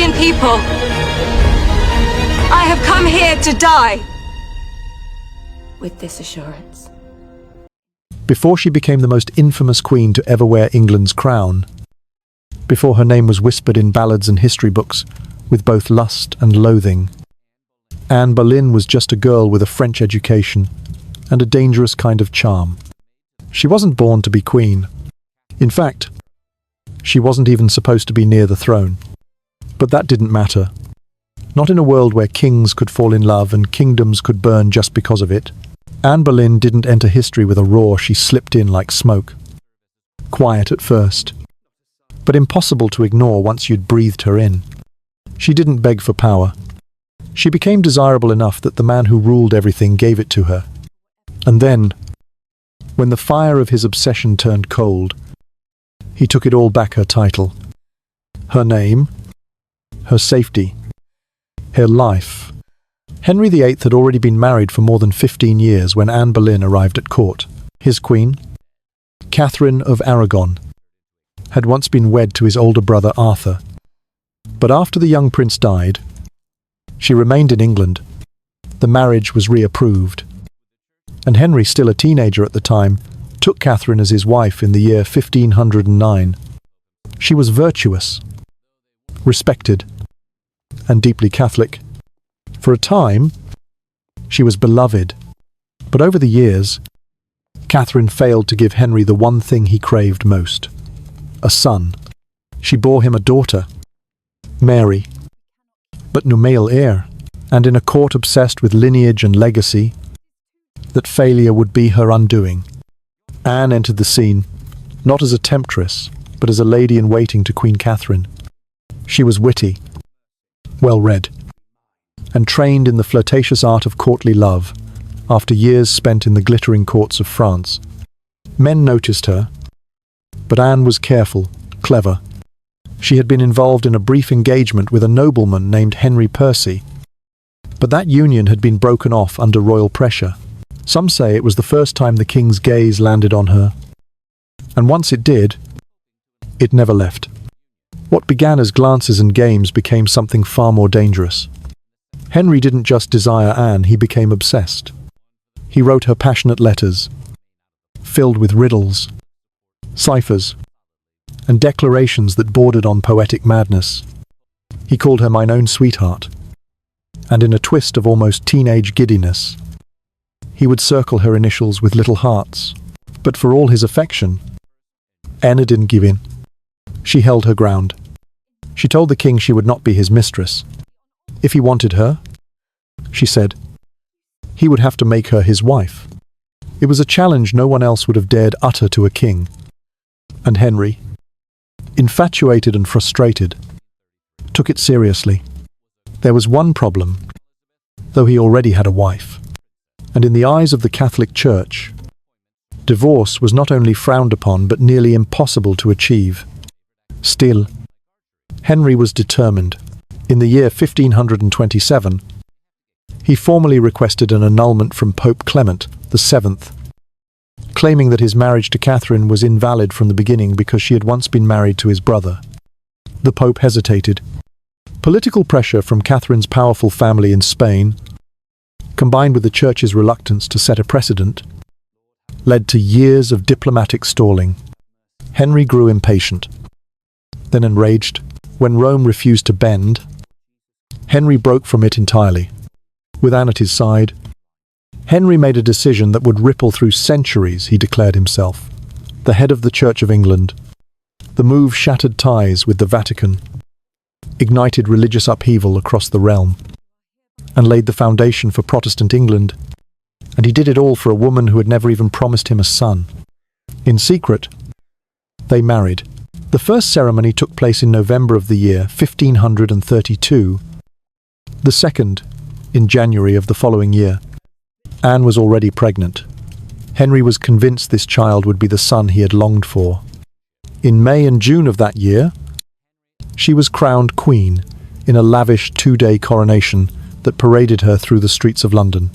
million people. I have come here to die. With this assurance. Before she became the most infamous queen to ever wear England's crown, before her name was whispered in ballads and history books with both lust and loathing, Anne Boleyn was just a girl with a French education and a dangerous kind of charm. She wasn't born to be queen. In fact, she wasn't even supposed to be near the throne. But that didn't matter. Not in a world where kings could fall in love and kingdoms could burn just because of it. Anne Boleyn didn't enter history with a roar. She slipped in like smoke. Quiet at first, but impossible to ignore once you'd breathed her in. She didn't beg for power. She became desirable enough that the man who ruled everything gave it to her. And then, when the fire of his obsession turned cold, he took it all back: her title, her name, her safety, her life. Henry VIII had already been married for more than 15 years when Anne Boleyn arrived at court. His queen, Catherine of Aragon, had once been wed to his older brother Arthur. But after the young prince died, she remained in England. The marriage was reapproved, and Henry, still a teenager at the time, took Catherine as his wife in the year 1509. She was virtuous, respected, and deeply Catholic. For a time, she was beloved, but over the years, Catherine failed to give Henry the one thing he craved most: a son. She bore him a daughter, Mary, but no male heir, and in a court obsessed with lineage and legacy, that failure would be her undoing. Anne entered the scene, not as a temptress, but as a lady-in-waiting to Queen Catherine. She was witty, well-read, and trained in the flirtatious art of courtly love after years spent in the glittering courts of France. Men noticed her, but Anne was careful, clever. She had been involved in a brief engagement with a nobleman named Henry Percy, but that union had been broken off under royal pressure. Some say it was the first time the king's gaze landed on her, and once it did, it never left. What began as glances and games became something far more dangerous. Henry didn't just desire Anne, he became obsessed. He wrote her passionate letters, filled with riddles, ciphers, and declarations that bordered on poetic madness. He called her mine own sweetheart, and in a twist of almost teenage giddiness, he would circle her initials with little hearts. But for all his affection, Anne didn't give in. She held her ground. She told the king she would not be his mistress. If he wanted her, she said, he would have to make her his wife. It was a challenge no one else would have dared utter to a king. And Henry, infatuated and frustrated, took it seriously. There was one problem, though he already had a wife. And in the eyes of the Catholic Church, divorce was not only frowned upon but nearly impossible to achieve. Still, Henry was determined. In the year 1527, he formally requested an annulment from Pope Clement VII, claiming that his marriage to Catherine was invalid from the beginning because she had once been married to his brother. The Pope hesitated. Political pressure from Catherine's powerful family in Spain, combined with the Church's reluctance to set a precedent, led to years of diplomatic stalling. Henry grew impatient, then enraged. When Rome refused to bend, Henry broke from it entirely. With Anne at his side, Henry made a decision that would ripple through centuries. He declared himself the head of the Church of England. The move shattered ties with the Vatican, ignited religious upheaval across the realm, and laid the foundation for Protestant England. And he did it all for a woman who had never even promised him a son. In secret, they married. The first ceremony took place in November of the year 1532, the second in January of the following year. Anne was already pregnant. Henry was convinced this child would be the son he had longed for. In May and June of that year, she was crowned queen in a lavish 2-day coronation that paraded her through the streets of London.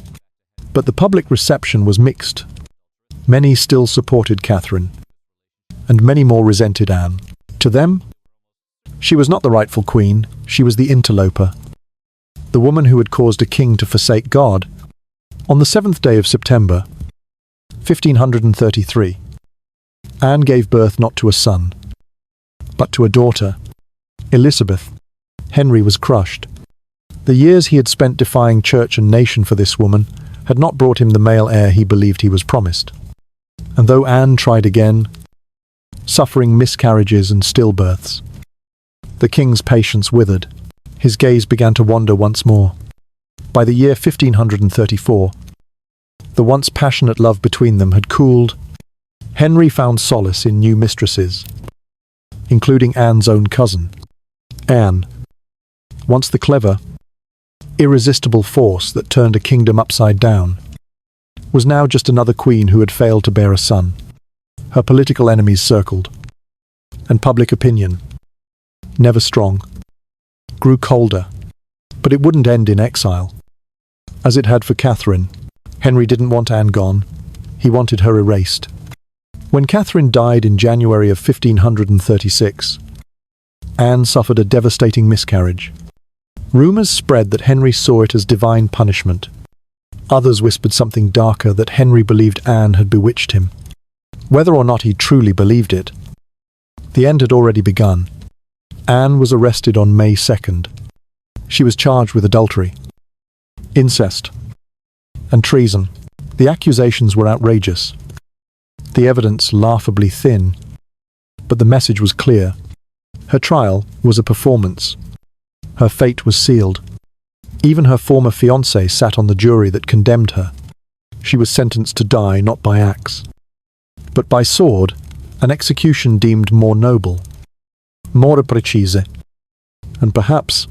But the public reception was mixed. Many still supported Catherine, and many more resented Anne. To them, She was not the rightful queen, she was the interloper, the woman who had caused a king to forsake God. On the 7th day of September, 1533, Anne gave birth not to a son, but to a daughter, Elizabeth. Henry was crushed. The years he had spent defying church and nation for this woman had not brought him the male heir he believed he was promised. And though Anne tried again, suffering miscarriages and stillbirths, the king's patience withered. His gaze began to wander once more. By the year 1534, the once passionate love between them had cooled. Henry found solace in new mistresses, including Anne's own cousin. Anne, once the clever, irresistible force that turned a kingdom upside down, was now just another queen who had failed to bear a son. Her political enemies circled, and public opinion, never strong, grew colder. But it wouldn't end in exile. As it had for Catherine, Henry didn't want Anne gone, he wanted her erased. When Catherine died in January of 1536, Anne suffered a devastating miscarriage. Rumours spread that Henry saw it as divine punishment. Others whispered something darker, that Henry believed Anne had bewitched him. Whether or not he truly believed it, the end had already begun. Anne was arrested on May 2nd. She was charged with adultery, incest, and treason. The accusations were outrageous, the evidence laughably thin, but the message was clear. Her trial was a performance. Her fate was sealed. Even her former fiancé sat on the jury that condemned her. She was sentenced to die not by axe, but by sword, an execution deemed more noble, more precise, and perhaps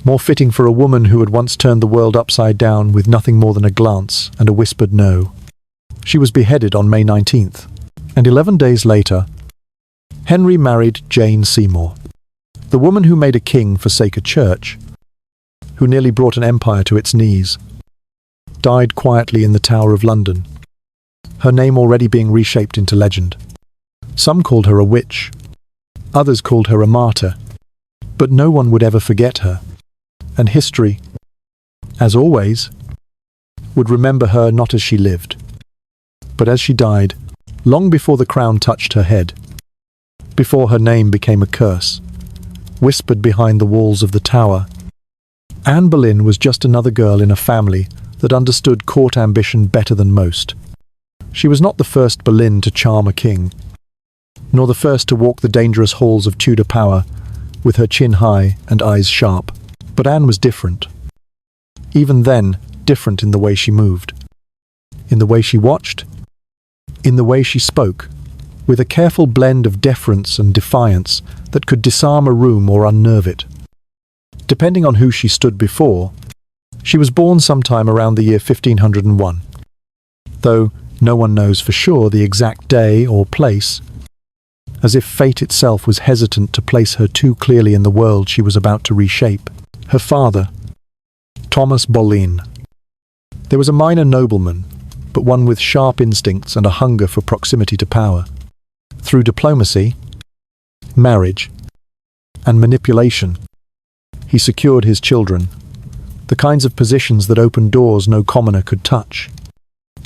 more fitting for a woman who had once turned the world upside down with nothing more than a glance and a whispered no. She was beheaded on May 19th, and 11 days later, Henry married Jane Seymour. The woman who made a king forsake a church, who nearly brought an empire to its knees, died quietly in the Tower of London, her name already being reshaped into legend. Some called her a witch, others called her a martyr, but no one would ever forget her, and history, as always, would remember her not as she lived, but as she died, long before the crown touched her head, before her name became a curse, whispered behind the walls of the tower. Anne Boleyn was just another girl in a family that understood court ambition better than most. She was not the first Boleyn to charm a king, nor the first to walk the dangerous halls of Tudor power with her chin high and eyes sharp. But Anne was different. Even then, different in the way she moved, in the way she watched, in the way she spoke, with a careful blend of deference and defiance that could disarm a room or unnerve it. Depending on who she stood before, she was born sometime around the year 1501, though no one knows for sure the exact day or place, as if fate itself was hesitant to place her too clearly in the world she was about to reshape. Her father, Thomas Boleyn. There was a minor nobleman, but one with sharp instincts and a hunger for proximity to power. Through diplomacy, marriage, and manipulation, he secured his children, the kinds of positions that opened doors no commoner could touch.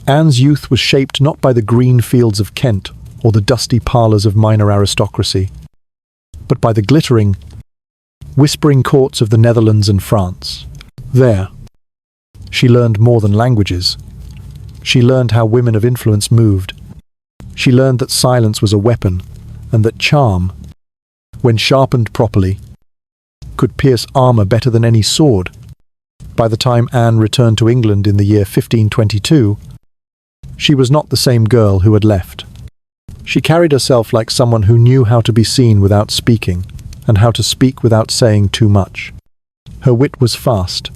Anne's youth was shaped not by the green fields of Kent or the dusty parlours of minor aristocracy, but by the glittering, whispering courts of the Netherlands and France. There, she learned more than languages. She learned how women of influence moved. She learned that silence was a weapon, and that charm, when sharpened properly, could pierce armour better than any sword. By the time Anne returned to England in the year 1522, she was not the same girl who had left. She carried herself like someone who knew how to be seen without speaking, and how to speak without saying too much. Her wit was fast.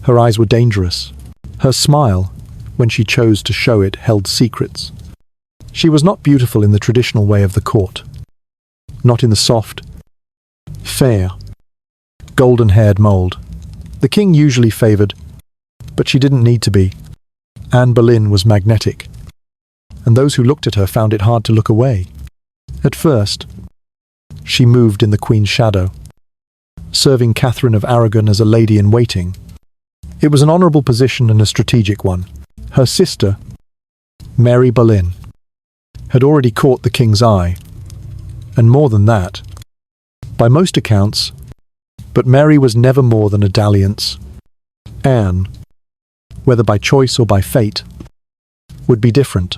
Her eyes were dangerous. Her smile, when she chose to show it, held secrets. She was not beautiful in the traditional way of the court, not in the soft, fair, golden-haired mould the king usually favoured, but she didn't need to be. Anne Boleyn was magnetic, and those who looked at her found it hard to look away. At first, She moved in the Queen's shadow, serving Catherine of Aragon as a lady-in-waiting. It was an honourable position and a strategic one. Her sister, Mary Boleyn, had already caught the king's eye, and more than that, by most accounts, but Mary was never more than a dalliance. Anne, whether by choice or by fate, would be different.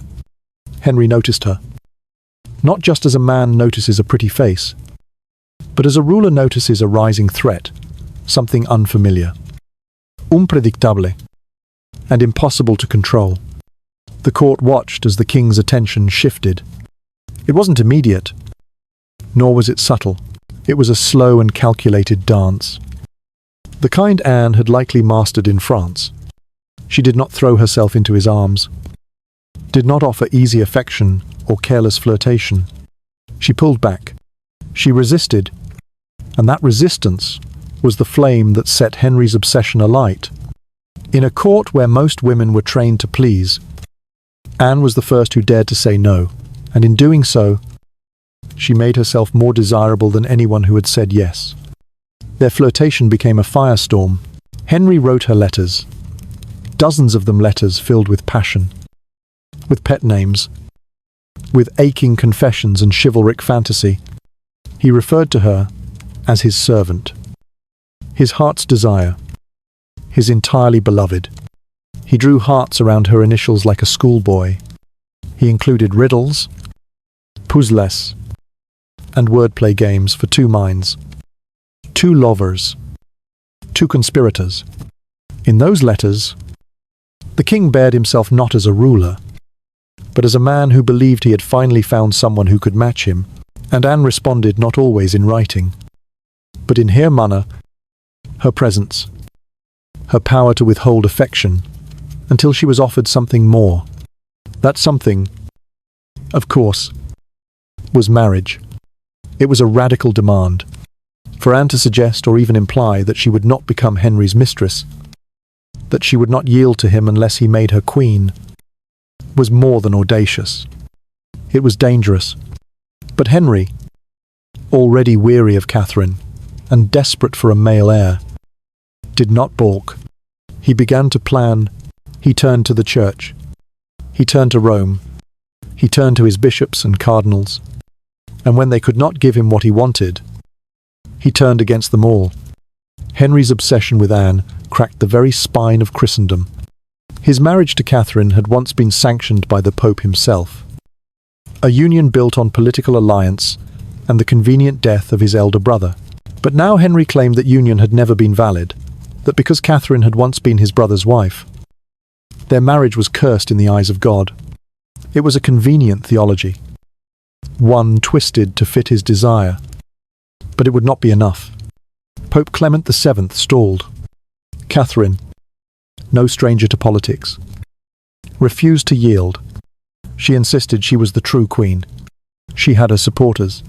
Henry noticed her, not just as a man notices a pretty face, but as a ruler notices a rising threat, something unfamiliar, unpredictable, and impossible to control. The court watched as the king's attention shifted. It wasn't immediate, nor was it subtle. It was a slow and calculated dance, the kind Anne had likely mastered in France. She did not throw herself into his arms, did not offer easy affection or careless flirtation. She pulled back. She resisted, and that resistance was the flame that set Henry's obsession alight. In a court where most women were trained to please, Anne was the first who dared to say no, and in doing so, she made herself more desirable than anyone who had said yes. Their flirtation became a firestorm. Henry wrote her letters, dozens of them letters filled with passion, with pet names, with aching confessions and chivalric fantasy. He referred to her as his servant, his heart's desire, his entirely beloved. He drew hearts around her initials like a schoolboy. He included riddles, puzzles, and wordplay games for two minds, two lovers, two conspirators. In those letters, the king bared himself not as a ruler, but as a man who believed he had finally found someone who could match him, and Anne responded not always in writing, but in her manner, her presence, her power to withhold affection, until she was offered something more. That something, of course, was marriage. It was a radical demand. For Anne to suggest or even imply that she would not become Henry's mistress, that she would not yield to him unless he made her queen, was more than audacious. It was dangerous. But Henry, already weary of Catherine and desperate for a male heir, did not balk. He began to plan. He turned to the church. He turned to Rome. He turned to his bishops and cardinals. And when they could not give him what he wanted, he turned against them all. Henry's obsession with Anne cracked the very spine of Christendom. His marriage to Catherine had once been sanctioned by the Pope himself, a union built on political alliance and the convenient death of his elder brother. But now Henry claimed that union had never been valid, that because Catherine had once been his brother's wife, their marriage was cursed in the eyes of God. It was a convenient theology, one twisted to fit his desire. But it would not be enough. Pope Clement VII stalled. Catherine, no stranger to politics, refused to yield. She insisted she was the true queen. She had her supporters.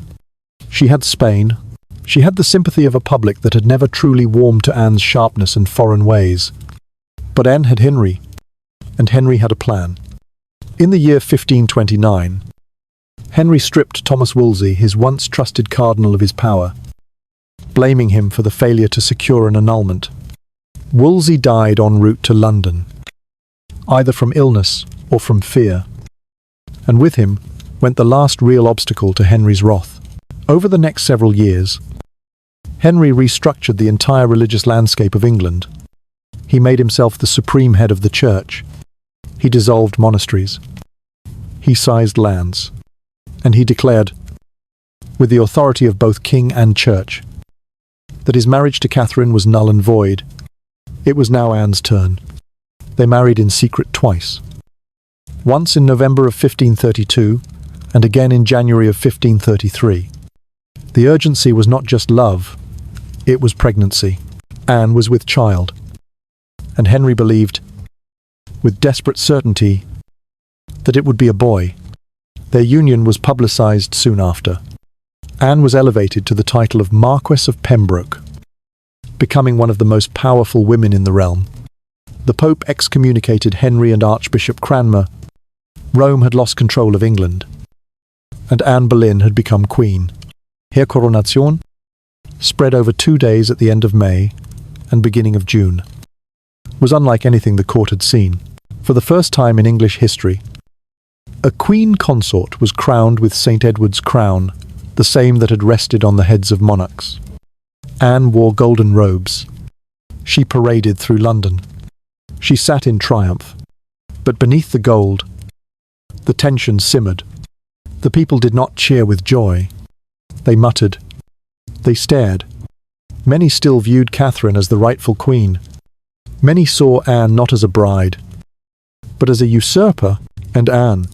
She had Spain. She had the sympathy of a public that had never truly warmed to Anne's sharpness and foreign ways. But Anne had Henry, and Henry had a plan. In the year 1529, Henry stripped Thomas Wolsey, his once trusted cardinal, of his power, blaming him for the failure to secure an annulment. Wolsey died en route to London, either from illness or from fear, and with him went the last real obstacle to Henry's wrath. Over the next several years, Henry restructured the entire religious landscape of England. He made himself the supreme head of the church. He dissolved monasteries. He seized lands. And he declared, with the authority of both king and church, that his marriage to Catherine was null and void. It was now Anne's turn. They married in secret twice. Once in November of 1532, and again in January of 1533. The urgency was not just love, it was pregnancy. Anne was with child, and Henry believed, with desperate certainty, that it would be a boy. Their union was publicized soon after. Anne was elevated to the title of Marquess of Pembroke, becoming one of the most powerful women in the realm. The Pope excommunicated Henry and Archbishop Cranmer. Rome had lost control of England, and Anne Boleyn had become queen. Her Coronation, spread over 2 days at the end of May and beginning of June, was unlike anything the court had seen. For the first time in English history, a queen consort was crowned with St. Edward's crown, the same that had rested on the heads of monarchs. Anne wore golden robes. She paraded through London. She sat in triumph. But beneath the gold, the tension simmered. The people did not cheer with joy. They muttered. They stared. Many still viewed Catherine as the rightful queen. Many saw Anne not as a bride, but as a usurper, and Anne,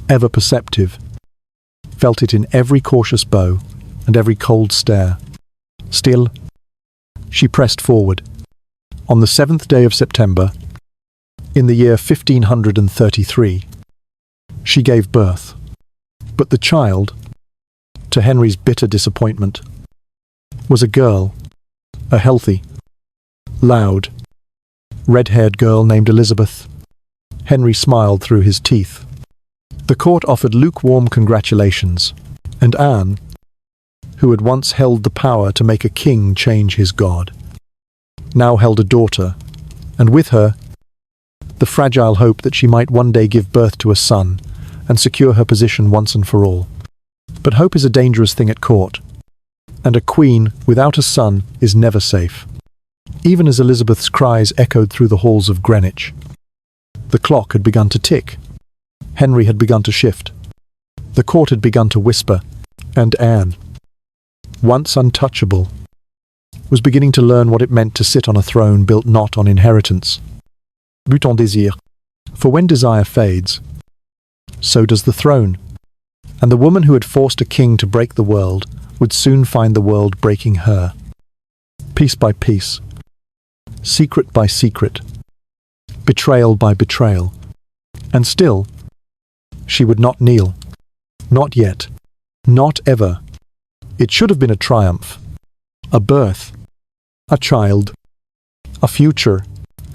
ever perceptive, felt it in every cautious bow and every cold stare. Still, she pressed forward. On the 7th day of September, in the year 1533, she gave birth. But the child, to Henry's bitter disappointment, was a girl, a healthy, loud, red-haired girl named Elizabeth. Henry smiled through his teeth. The court offered lukewarm congratulations, and Anne, who had once held the power to make a king change his god, now held a daughter, and with her, the fragile hope that she might one day give birth to a son and secure her position once and for all. But hope is a dangerous thing at court, and a queen without a son is never safe. Even as Elizabeth's cries echoed through the halls of Greenwich, the clock had begun to tick. Henry had begun to shift. The court had begun to whisper, and Anne, once untouchable, was beginning to learn what it meant to sit on a throne built not on inheritance, but on désir. For when desire fades, so does the throne, and the woman who had forced a king to break the world would soon find the world breaking her. Piece by piece, secret by secret, betrayal by betrayal, and still, she would not kneel. Not yet. Not ever. It should have been a triumph. A birth. A child. A future.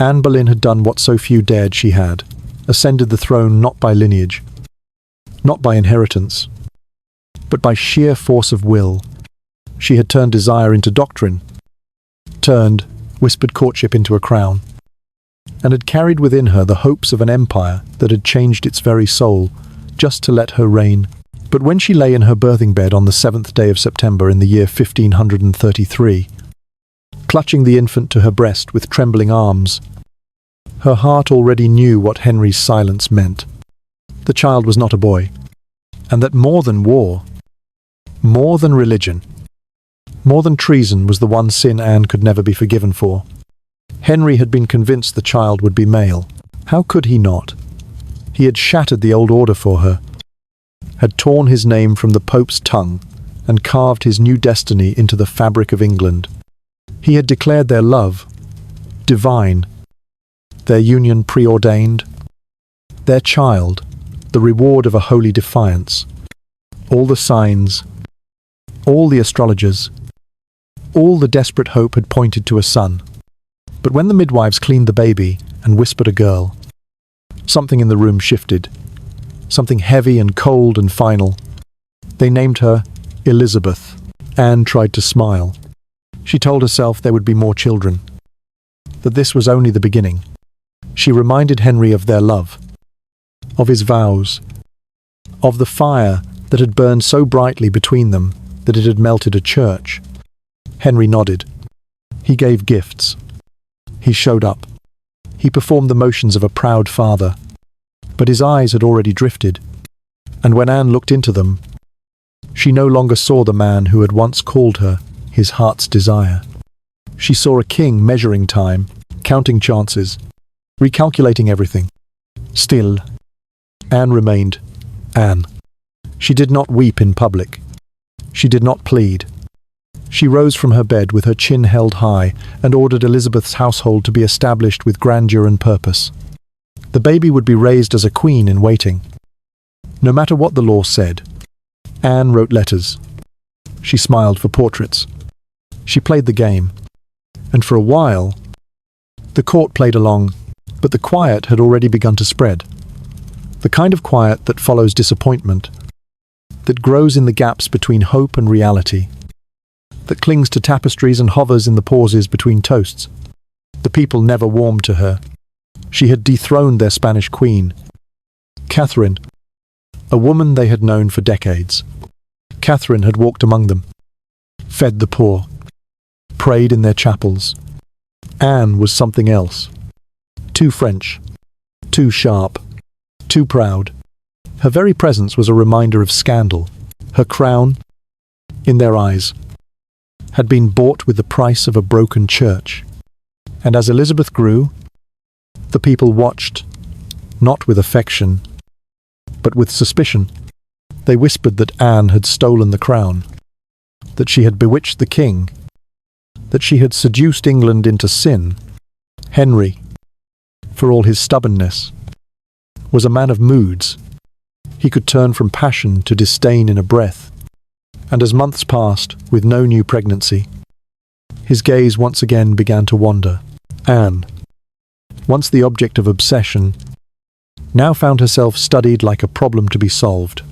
Anne Boleyn had done what so few dared. She had ascended the throne not by lineage, not by inheritance, but by sheer force of will. She had turned desire into doctrine, turned whispered courtship into a crown, and had carried within her the hopes of an empire that had changed its very soul just to let her reign. But when she lay in her birthing bed on the 7th day of September in the year 1533, clutching the infant to her breast with trembling arms, her heart already knew what Henry's silence meant. The child was not a boy, and that more than war, more than religion, more than treason was the one sin Anne could never be forgiven for. Henry had been convinced the child would be male. How could he not? He had shattered the old order for her, had torn his name from the Pope's tongue, and carved his new destiny into the fabric of England. He had declared their love divine, their union preordained, their child the reward of a holy defiance. All the signs, all the astrologers, all the desperate hope had pointed to a son. But when the midwives cleaned the baby and whispered a girl, something in the room shifted, something heavy and cold and final. They named her Elizabeth. Anne tried to smile. She told herself there would be more children, that this was only the beginning. She reminded Henry of their love, of his vows, of the fire that had burned so brightly between them that it had melted a church. Henry nodded. He gave gifts. He showed up. He performed the motions of a proud father. But his eyes had already drifted, and when Anne looked into them, she no longer saw the man who had once called her his heart's desire. She saw a king measuring time, counting chances, recalculating everything. Still, Anne remained Anne. She did not weep in public. She did not plead. She rose from her bed with her chin held high and ordered Elizabeth's household to be established with grandeur and purpose. The baby would be raised as a queen in waiting. No matter what the law said, Anne wrote letters. She smiled for portraits. She played the game. And for a while, the court played along, but the quiet had already begun to spread. The kind of quiet that follows disappointment. that grows in the gaps between hope and reality, that clings to tapestries and hovers in the pauses between toasts. The people never warmed to her. She had dethroned their Spanish queen, Catherine, a woman they had known for decades. Catherine had walked among them, fed the poor, prayed in their chapels. Anne was something else. Too French, too sharp, too proud. Her very presence was a reminder of scandal. Her crown, in their eyes, had been bought with the price of a broken church. And as Elizabeth grew, the people watched, not with affection, but with suspicion. They whispered that Anne had stolen the crown, that she had bewitched the king, that she had seduced England into sin. Henry, for all his stubbornness, was a man of moods. He could turn from passion to disdain in a breath. And as months passed, with no new pregnancy, his gaze once again began to wander. Anne, once the object of obsession, now found herself studied like a problem to be solved.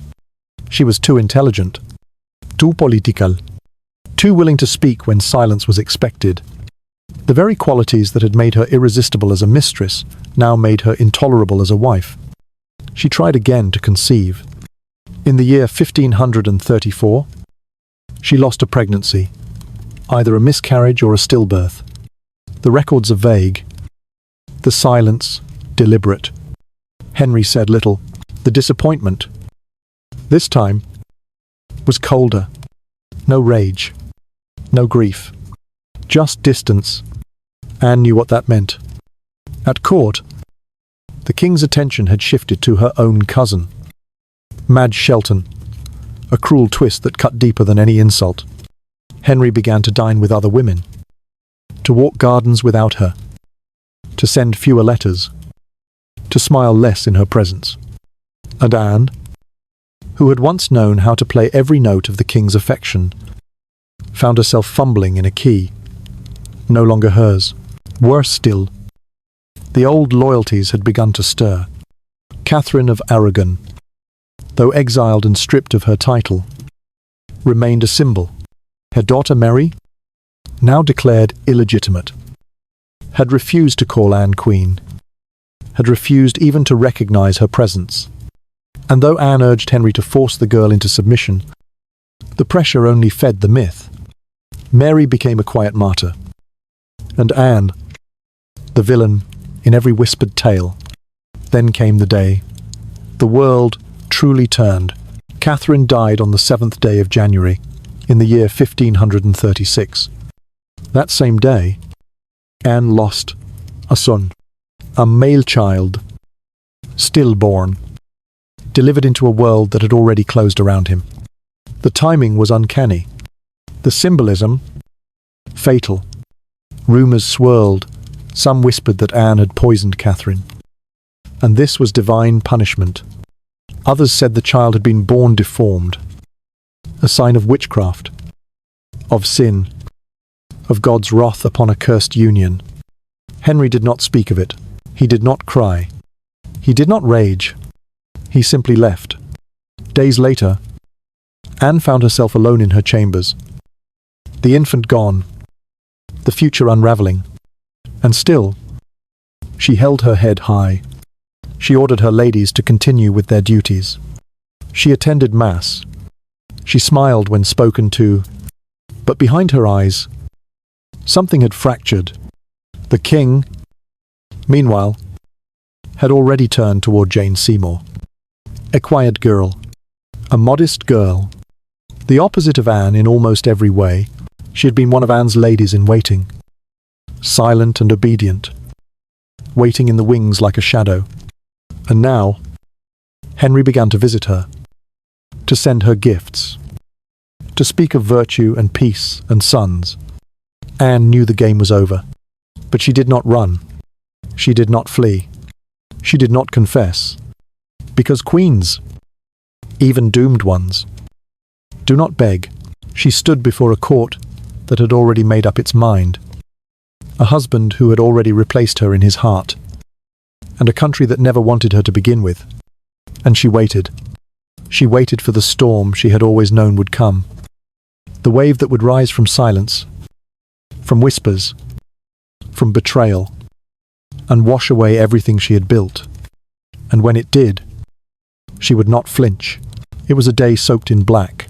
She was too intelligent, too political, too willing to speak when silence was expected. The very qualities that had made her irresistible as a mistress now made her intolerable as a wife. She tried again to conceive. In the year 1534, she lost a pregnancy, either a miscarriage or a stillbirth. The records are vague, the silence deliberate. Henry said little. The disappointment, this time, was colder. No rage, no grief, just distance. Anne knew what that meant. At court, the king's attention had shifted to her own cousin, Madge Shelton, a cruel twist that cut deeper than any insult. Henry began to dine with other women, to walk gardens without her, to send fewer letters, to smile less in her presence. And Anne, who had once known how to play every note of the king's affection, found herself fumbling in a key, no longer hers. Worse still, the old loyalties had begun to stir. Catherine of Aragon, though exiled and stripped of her title, remained a symbol. Her daughter Mary, now declared illegitimate, had refused to call Anne queen, had refused even to recognize her presence. And though Anne urged Henry to force the girl into submission, the pressure only fed the myth. Mary became a quiet martyr, and Anne, the villain in every whispered tale. Then came the day. The world truly turned. Catherine died on the 7th day of January, in the year 1536. That same day, Anne lost a son, a male child, stillborn, delivered into a world that had already closed around him. The timing was uncanny. The symbolism, fatal. Rumours swirled. Some whispered that Anne had poisoned Catherine, and this was divine punishment. Others said the child had been born deformed, a sign of witchcraft, of sin, of God's wrath upon a cursed union. Henry did not speak of it. He did not cry. He did not rage. He simply left. Days later, Anne found herself alone in her chambers. The infant gone, the future unravelling. And still, she held her head high. She ordered her ladies to continue with their duties. She attended Mass. She smiled when spoken to, but behind her eyes, something had fractured. The king, meanwhile, had already turned toward Jane Seymour. A quiet girl, a modest girl, the opposite of Anne in almost every way. She had been one of Anne's ladies in waiting, silent and obedient, waiting in the wings like a shadow. And now, Henry began to visit her, to send her gifts, to speak of virtue and peace and sons. Anne knew the game was over, but she did not run. She did not flee. She did not confess. Because queens, even doomed ones, do not beg. She stood before a court that had already made up its mind, a husband who had already replaced her in his heart, and a country that never wanted her to begin with. And she waited. She waited for the storm she had always known would come. The wave that would rise from silence, from whispers, from betrayal, and wash away everything she had built. And when it did, she would not flinch. It was a day soaked in black.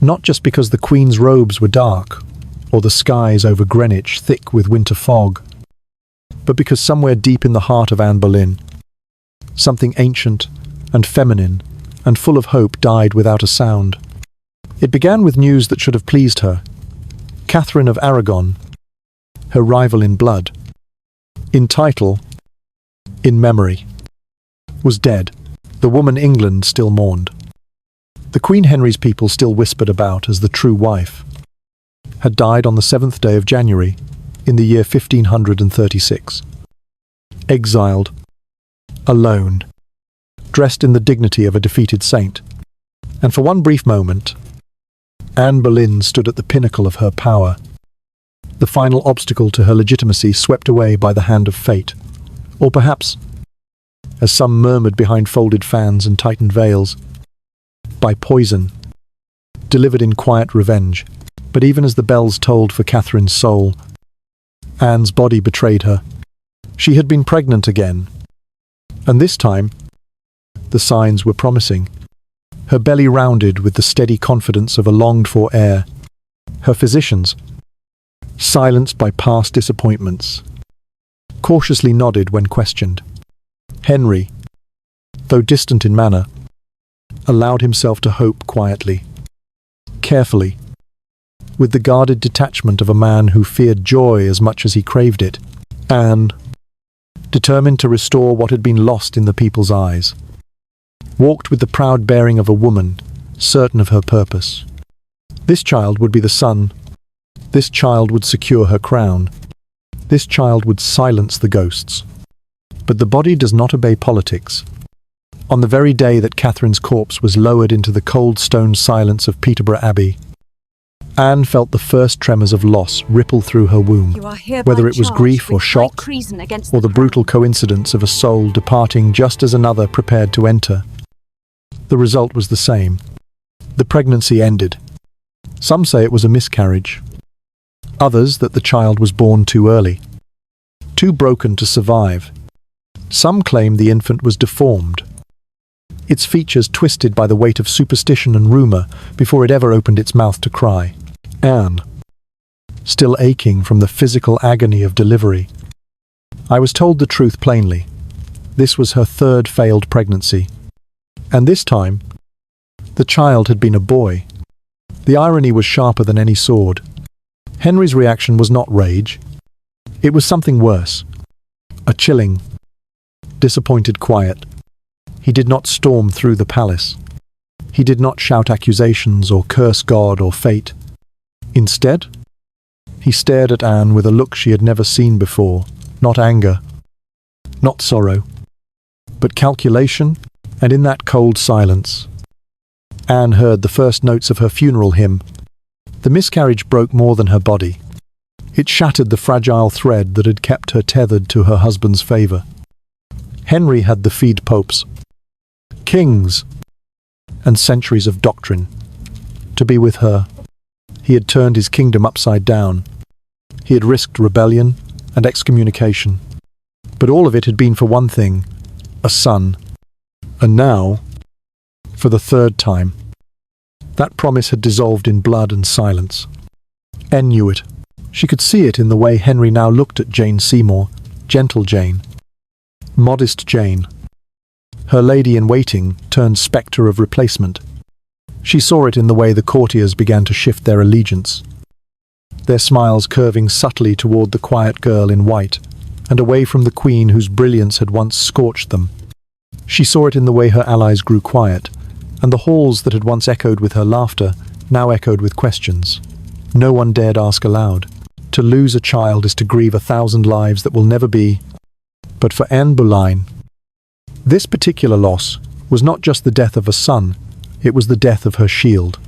Not just because the Queen's robes were dark, or the skies over Greenwich thick with winter fog, but because somewhere deep in the heart of Anne Boleyn, something ancient and feminine and full of hope died without a sound. It began with news that should have pleased her. Catherine of Aragon, her rival in blood, in title, in memory, was dead. The woman England still mourned. The Queen Henry's people still whispered about as the true wife, had died on the 7th day of January in the year 1536. Exiled, alone, dressed in the dignity of a defeated saint. And for one brief moment, Anne Boleyn stood at the pinnacle of her power, the final obstacle to her legitimacy swept away by the hand of fate. Or perhaps, as some murmured behind folded fans and tightened veils, by poison, delivered in quiet revenge. But even as the bells tolled for Catherine's soul, Anne's body betrayed her. She had been pregnant again, and this time, the signs were promising. Her belly rounded with the steady confidence of a longed-for heir. Her physicians, silenced by past disappointments, cautiously nodded when questioned. Henry, though distant in manner, allowed himself to hope quietly, carefully, with the guarded detachment of a man who feared joy as much as he craved it. Anne, determined to restore what had been lost in the people's eyes, walked with the proud bearing of a woman, certain of her purpose. This child would be the son. This child would secure her crown. This child would silence the ghosts. But the body does not obey politics. On the very day that Catherine's corpse was lowered into the cold stone silence of Peterborough Abbey, Anne felt the first tremors of loss ripple through her womb, whether it was grief or shock, or the brutal coincidence of a soul departing just as another prepared to enter. The result was the same. The pregnancy ended. Some say it was a miscarriage. Others that the child was born too early, too broken to survive. Some claim the infant was deformed, its features twisted by the weight of superstition and rumour before it ever opened its mouth to cry. Anne, still aching from the physical agony of delivery. I was told the truth plainly. This was her third failed pregnancy. And this time, the child had been a boy. The irony was sharper than any sword. Henry's reaction was not rage. It was something worse. A chilling, disappointed quiet. He did not storm through the palace. He did not shout accusations or curse God or fate. Instead, he stared at Anne with a look she had never seen before. Not anger, not sorrow, but calculation. And in that cold silence, Anne heard the first notes of her funeral hymn. The miscarriage broke more than her body. It shattered the fragile thread that had kept her tethered to her husband's favour. Henry had defeated popes, kings, and centuries of doctrine. To be with her, he had turned his kingdom upside down. He had risked rebellion and excommunication. But all of it had been for one thing, a son. And now, for the third time, that promise had dissolved in blood and silence. Anne knew it. She could see it in the way Henry now looked at Jane Seymour, gentle Jane, modest Jane, her lady-in-waiting turned spectre of replacement. She saw it in the way the courtiers began to shift their allegiance, their smiles curving subtly toward the quiet girl in white, and away from the queen whose brilliance had once scorched them. She saw it in the way her allies grew quiet, and the halls that had once echoed with her laughter now echoed with questions. No one dared ask aloud. To lose a child is to grieve 1,000 lives that will never be. But for Anne Boleyn, this particular loss was not just the death of a son, it was the death of her shield.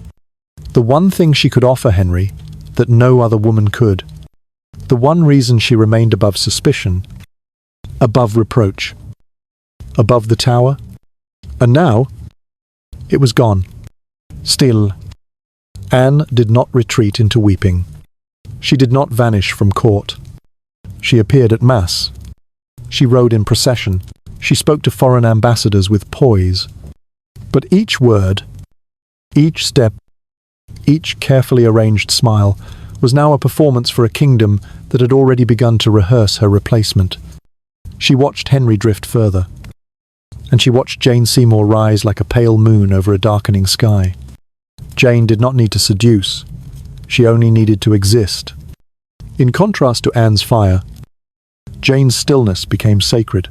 The one thing she could offer Henry that no other woman could. The one reason she remained above suspicion, above reproach, above the tower. And now, It was gone. Still, Anne did not retreat into weeping. She did not vanish from court. She appeared at Mass. She rode in procession. She spoke to foreign ambassadors with poise. But each word, each step, each carefully arranged smile was now a performance for a kingdom that had already begun to rehearse her replacement. She watched Henry drift further, and she watched Jane Seymour rise like a pale moon over a darkening sky. Jane did not need to seduce. She only needed to exist. In contrast to Anne's fire, Jane's stillness became sacred.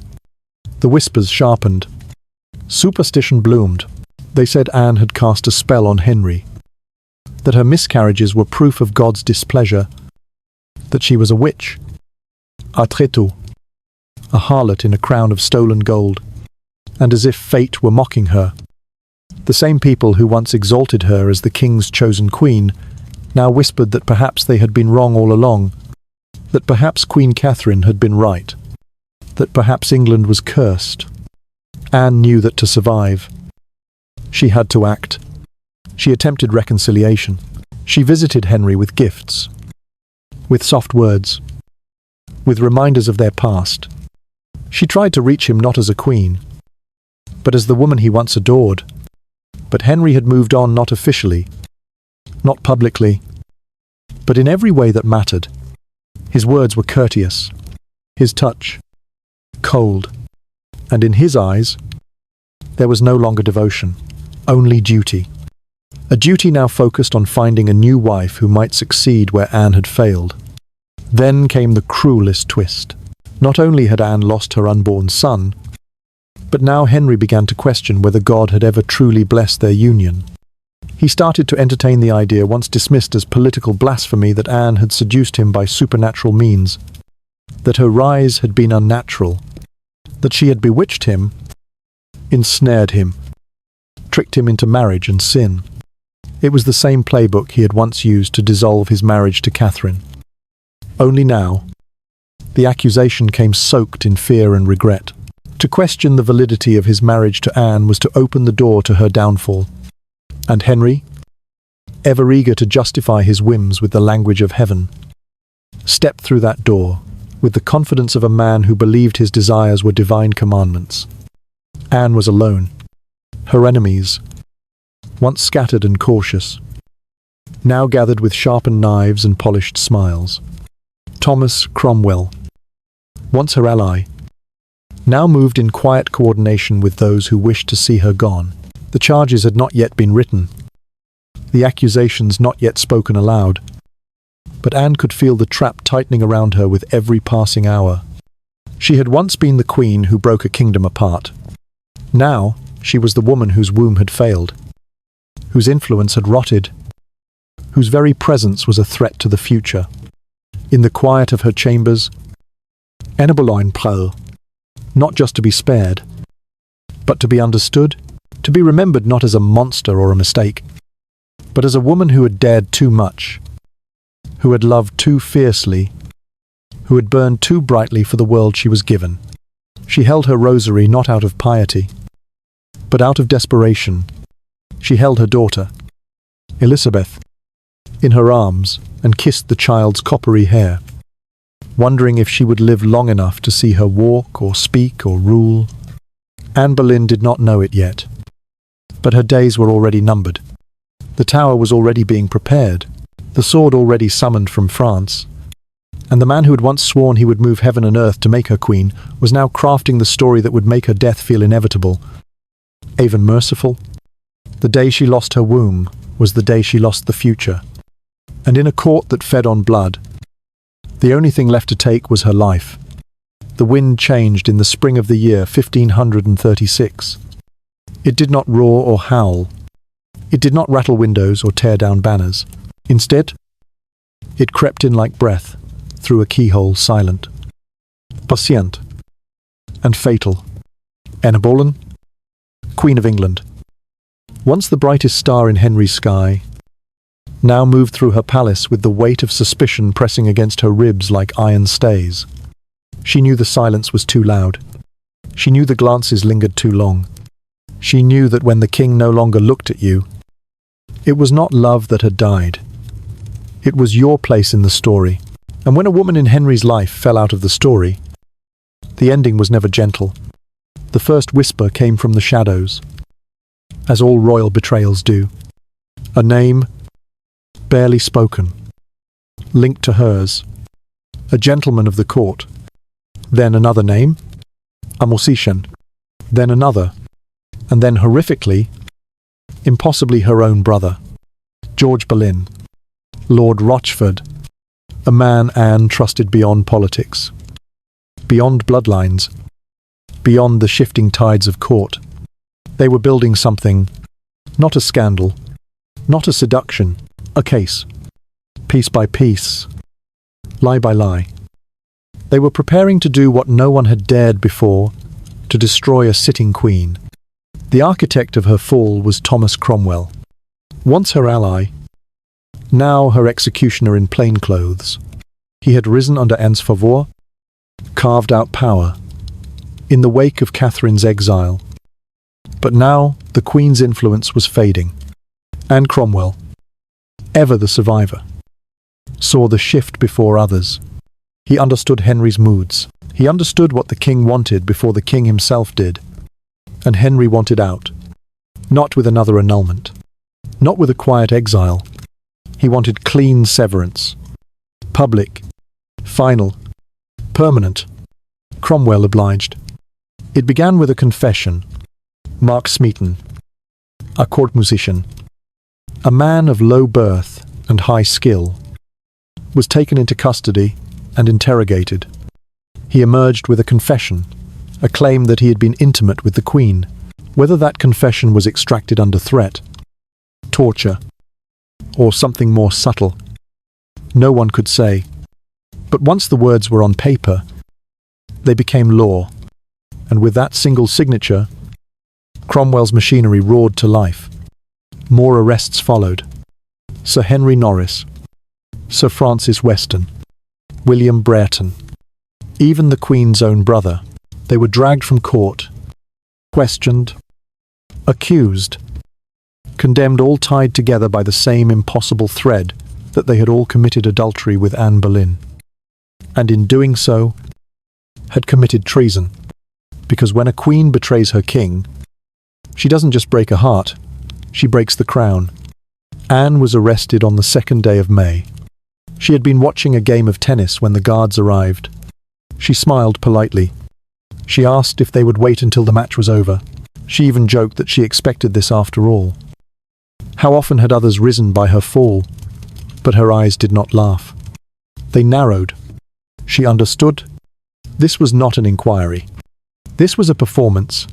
The whispers sharpened. Superstition bloomed. They said Anne had cast a spell on Henry, that her miscarriages were proof of God's displeasure, that she was a witch, a tréteau, a harlot in a crown of stolen gold, and as if fate were mocking her. The same people who once exalted her as the king's chosen queen now whispered that perhaps they had been wrong all along, that perhaps Queen Catherine had been right, that perhaps England was cursed. Anne knew that to survive, she had to act. She attempted reconciliation. She visited Henry with gifts, with soft words, with reminders of their past. She tried to reach him not as a queen, but as the woman he once adored. But Henry had moved on, not officially, not publicly, but in every way that mattered. His words were courteous, his touch cold, and in his eyes there was no longer devotion, only duty. A duty now focused on finding a new wife who might succeed where Anne had failed. Then came the cruelest twist. Not only had Anne lost her unborn son, but now Henry began to question whether God had ever truly blessed their union. He started to entertain the idea, once dismissed as political blasphemy, that Anne had seduced him by supernatural means, that her rise had been unnatural, that she had bewitched him, ensnared him, tricked him into marriage and sin. It was the same playbook he had once used to dissolve his marriage to Catherine. Only now, the accusation came soaked in fear and regret. To question the validity of his marriage to Anne was to open the door to her downfall. And Henry, ever eager to justify his whims with the language of heaven, stepped through that door with the confidence of a man who believed his desires were divine commandments. Anne was alone. Her enemies, once scattered and cautious, now gathered with sharpened knives and polished smiles. Thomas Cromwell, once her ally, now moved in quiet coordination with those who wished to see her gone. The charges had not yet been written, the accusations not yet spoken aloud, but Anne could feel the trap tightening around her with every passing hour. She had once been the queen who broke a kingdom apart. Now she was the woman whose womb had failed, whose influence had rotted, whose very presence was a threat to the future. In the quiet of her chambers, Anne Boleyn prale, not just to be spared, but to be understood, to be remembered not as a monster or a mistake, but as a woman who had dared too much, who had loved too fiercely, who had burned too brightly for the world she was given. She held her rosary not out of piety, but out of desperation. She held her daughter, Elizabeth, in her arms and kissed the child's coppery hair, wondering if she would live long enough to see her walk or speak or rule. Anne Boleyn did not know it yet, but her days were already numbered. The tower was already being prepared, the sword already summoned from France, and the man who had once sworn he would move heaven and earth to make her queen was now crafting the story that would make her death feel inevitable, even merciful. The day she lost her womb was the day she lost the future, and in a court that fed on blood, the only thing left to take was her life. The wind changed in the spring of the year 1536. It did not roar or howl. It did not rattle windows or tear down banners. Instead, it crept in like breath, through a keyhole, silent, patient, and fatal. Anne Boleyn, Queen of England, once the brightest star in Henry's sky, now moved through her palace with the weight of suspicion pressing against her ribs like iron stays. She knew the silence was too loud. She knew the glances lingered too long. She knew that when the king no longer looked at you, it was not love that had died. It was your place in the story. And when a woman in Henry's life fell out of the story, the ending was never gentle. The first whisper came from the shadows, as all royal betrayals do. A name, barely spoken, linked to hers. A gentleman of the court. Then another name, a musician. Then another. And then horrifically, impossibly her own brother, George Boleyn, Lord Rochford, a man Anne trusted beyond politics, beyond bloodlines, beyond the shifting tides of court. They were building something, not a scandal, not a seduction, a case, piece by piece, lie by lie. They were preparing to do what no one had dared before, to destroy a sitting queen. The architect of her fall was Thomas Cromwell, once her ally, now her executioner in plain clothes. He had risen under Anne's favor, carved out power, in the wake of Catherine's exile. But now the Queen's influence was fading. Anne Cromwell, ever the survivor, saw the shift before others. He understood Henry's moods. He understood what the king wanted before the king himself did. And Henry wanted out, not with another annulment, not with a quiet exile. He wanted clean severance, public, final, permanent. Cromwell obliged. It began with a confession. Mark Smeaton, a court musician, a man of low birth and high skill, was taken into custody and interrogated. He emerged with a confession, a claim that he had been intimate with the Queen. Whether that confession was extracted under threat, torture, or something more subtle, no one could say. But once the words were on paper, they became law, and with that single signature, Cromwell's machinery roared to life. More arrests followed. Sir Henry Norris, Sir Francis Weston, William Brereton, even the Queen's own brother. They were dragged from court, questioned, accused, condemned, all tied together by the same impossible thread that they had all committed adultery with Anne Boleyn, and in doing so, had committed treason. Because when a queen betrays her king, she doesn't just break a heart, she breaks the crown. Anne was arrested on the 2nd day of May. She had been watching a game of tennis when the guards arrived. She smiled politely. She asked if they would wait until the match was over. She even joked that she expected this after all. How often had others risen by her fall, but her eyes did not laugh. They narrowed. She understood. This was not an inquiry. This was a performance.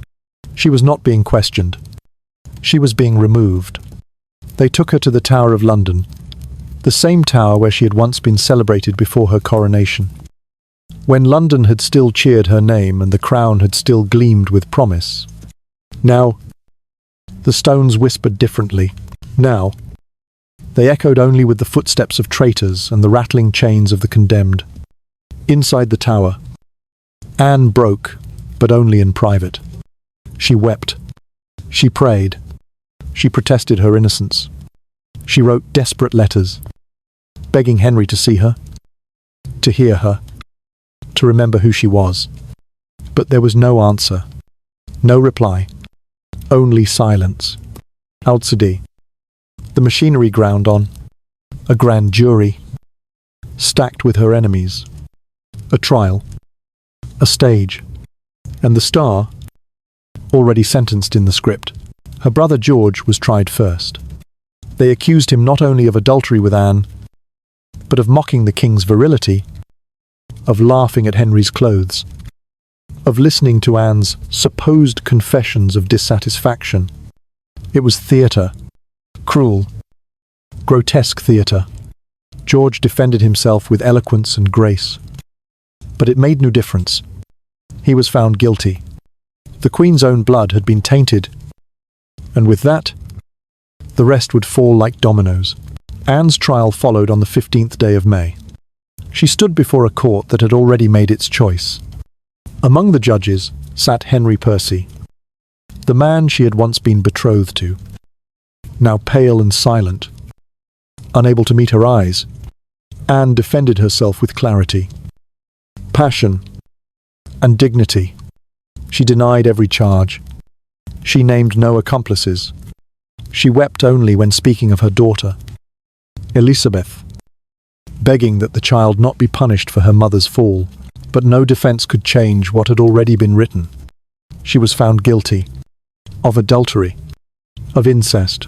She was not being questioned. She was being removed. They took her to the Tower of London, the same tower where she had once been celebrated before her coronation. When London had still cheered her name and the crown had still gleamed with promise. Now, the stones whispered differently. Now, they echoed only with the footsteps of traitors and the rattling chains of the condemned. Inside the tower, Anne broke, but only in private. She wept. She prayed. She protested her innocence. She wrote desperate letters, begging Henry to see her, to hear her, to remember who she was. But there was no answer, no reply, only silence. Outside, the machinery ground on, a grand jury, stacked with her enemies, a trial, a stage, and the star, already sentenced in the script. Her brother George was tried first. They accused him not only of adultery with Anne, but of mocking the king's virility, of laughing at Henry's clothes, of listening to Anne's supposed confessions of dissatisfaction. It was theatre, cruel, grotesque theatre. George defended himself with eloquence and grace. But it made no difference. He was found guilty. The Queen's own blood had been tainted, and with that, the rest would fall like dominoes. Anne's trial followed on the 15th day of May. She stood before a court that had already made its choice. Among the judges sat Henry Percy, The man she had once been betrothed to, now pale and silent, unable to meet her eyes, Anne defended herself with clarity, passion, and dignity. She denied every charge. She named no accomplices. She wept only when speaking of her daughter, Elizabeth, begging that the child not be punished for her mother's fall. But no defense could change what had already been written. She was found guilty of adultery, of incest,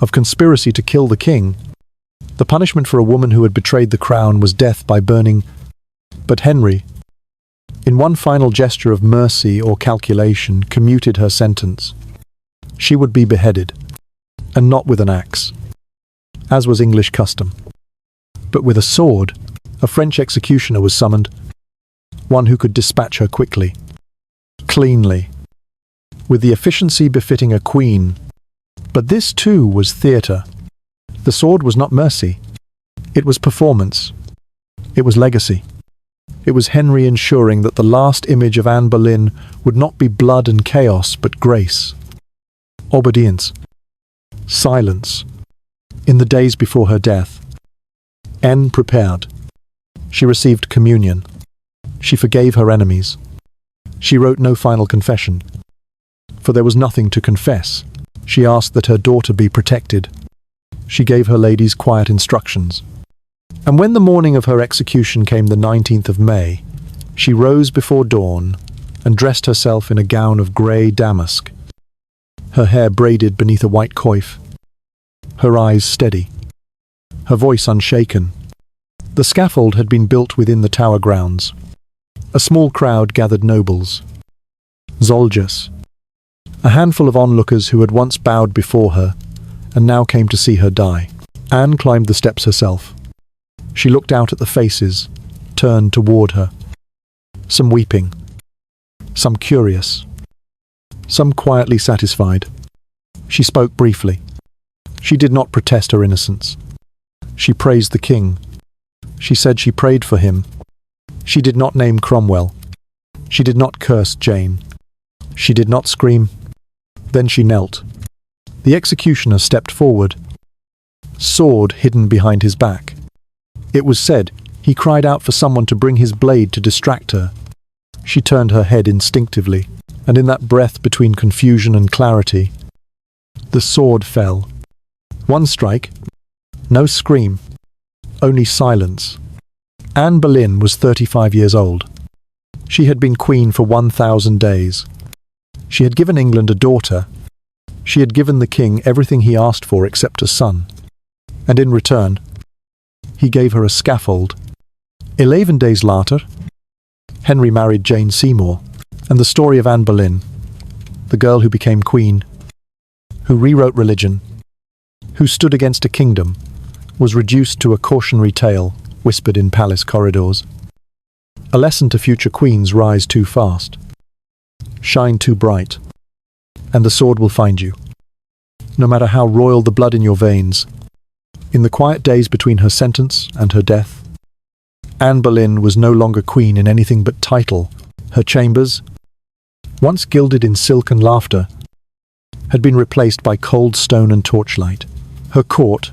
of conspiracy to kill the king. The punishment for a woman who had betrayed the crown was death by burning. But Henry, in one final gesture of mercy or calculation, commuted her sentence. She would be beheaded, and not with an axe, as was English custom, but with a sword. A French executioner was summoned, one who could dispatch her quickly, cleanly, with the efficiency befitting a queen. But this too was theatre. The sword was not mercy. It was performance. It was legacy. It was Henry ensuring that the last image of Anne Boleyn would not be blood and chaos, but grace, obedience, silence. In the days before her death, Anne prepared. She received communion. She forgave her enemies. She wrote no final confession, for there was nothing to confess. She asked that her daughter be protected. She gave her ladies quiet instructions. And when the morning of her execution came, the 19th of May, she rose before dawn and dressed herself in a gown of grey damask, her hair braided beneath a white coif, her eyes steady, her voice unshaken. The scaffold had been built within the tower grounds. A small crowd gathered: nobles, soldiers, a handful of onlookers who had once bowed before her and now came to see her die. Anne climbed the steps herself. She looked out at the faces turned toward her, some weeping, some curious, some quietly satisfied. She spoke briefly. She did not protest her innocence. She praised the king. She said she prayed for him. She did not name Cromwell. She did not curse Jane. She did not scream. Then she knelt. The executioner stepped forward, sword hidden behind his back. It was said he cried out for someone to bring his blade to distract her. She turned her head instinctively, and in that breath between confusion and clarity, the sword fell. One strike, no scream, only silence. Anne Boleyn was 35 years old. She had been queen for 1,000 days. She had given England a daughter. She had given the king everything he asked for except a son. And in return, he gave her a scaffold. 11 days later, Henry married Jane Seymour, and the story of Anne Boleyn, the girl who became queen, who rewrote religion, who stood against a kingdom, was reduced to a cautionary tale whispered in palace corridors. A lesson to future queens: rise too fast, shine too bright, and the sword will find you. No matter how royal the blood in your veins. In the quiet days between her sentence and her death, Anne Boleyn was no longer queen in anything but title. Her chambers, once gilded in silk and laughter, had been replaced by cold stone and torchlight. Her court,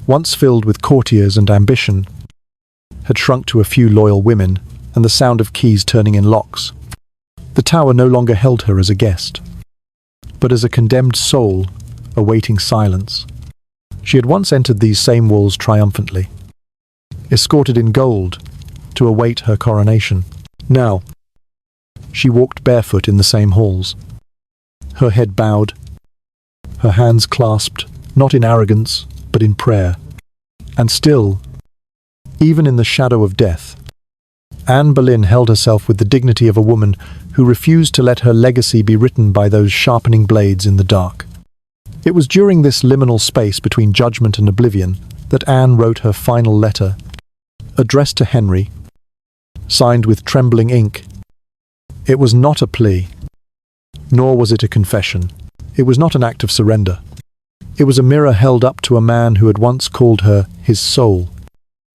once filled with courtiers and ambition, had shrunk to a few loyal women and the sound of keys turning in locks. The tower no longer held her as a guest, but as a condemned soul awaiting silence. She had once entered these same walls triumphantly, escorted in gold to await her coronation. Now, she walked barefoot in the same halls, her head bowed, her hands clasped, not in arrogance, but in prayer. And still, even in the shadow of death, Anne Boleyn held herself with the dignity of a woman who refused to let her legacy be written by those sharpening blades in the dark. It was during this liminal space between judgment and oblivion that Anne wrote her final letter, addressed to Henry, signed with trembling ink. It was not a plea, nor was it a confession. It was not an act of surrender. It was a mirror held up to a man who had once called her his soul.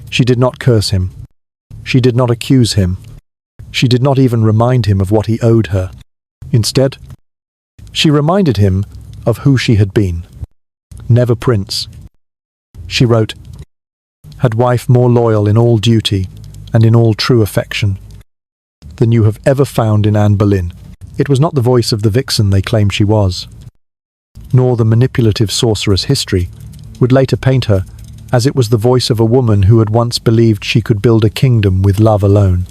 She did not curse him. She did not accuse him. She did not even remind him of what he owed her. Instead, She reminded him of who she had been. Never prince. She wrote, had wife more loyal in all duty and in all true affection than you have ever found in Anne Boleyn. It was not the voice of the vixen they claimed she was, nor the manipulative sorceress history would later paint her, as it was the voice of a woman who had once believed she could build a kingdom with love alone.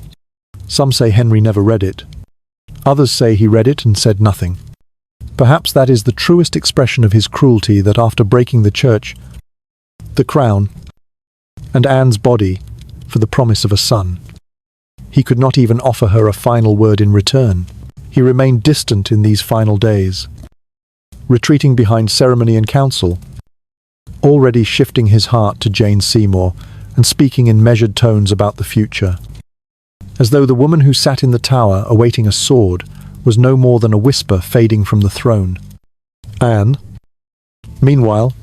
Some say Henry never read it. Others say he read it and said nothing. Perhaps that is the truest expression of his cruelty, that after breaking the church, the crown, and Anne's body for the promise of a son, he could not even offer her a final word in return. He remained distant in these final days, retreating behind ceremony and council, already shifting his heart to Jane Seymour and speaking in measured tones about the future, as though the woman who sat in the tower awaiting a sword was no more than a whisper fading from the throne. Anne, meanwhile,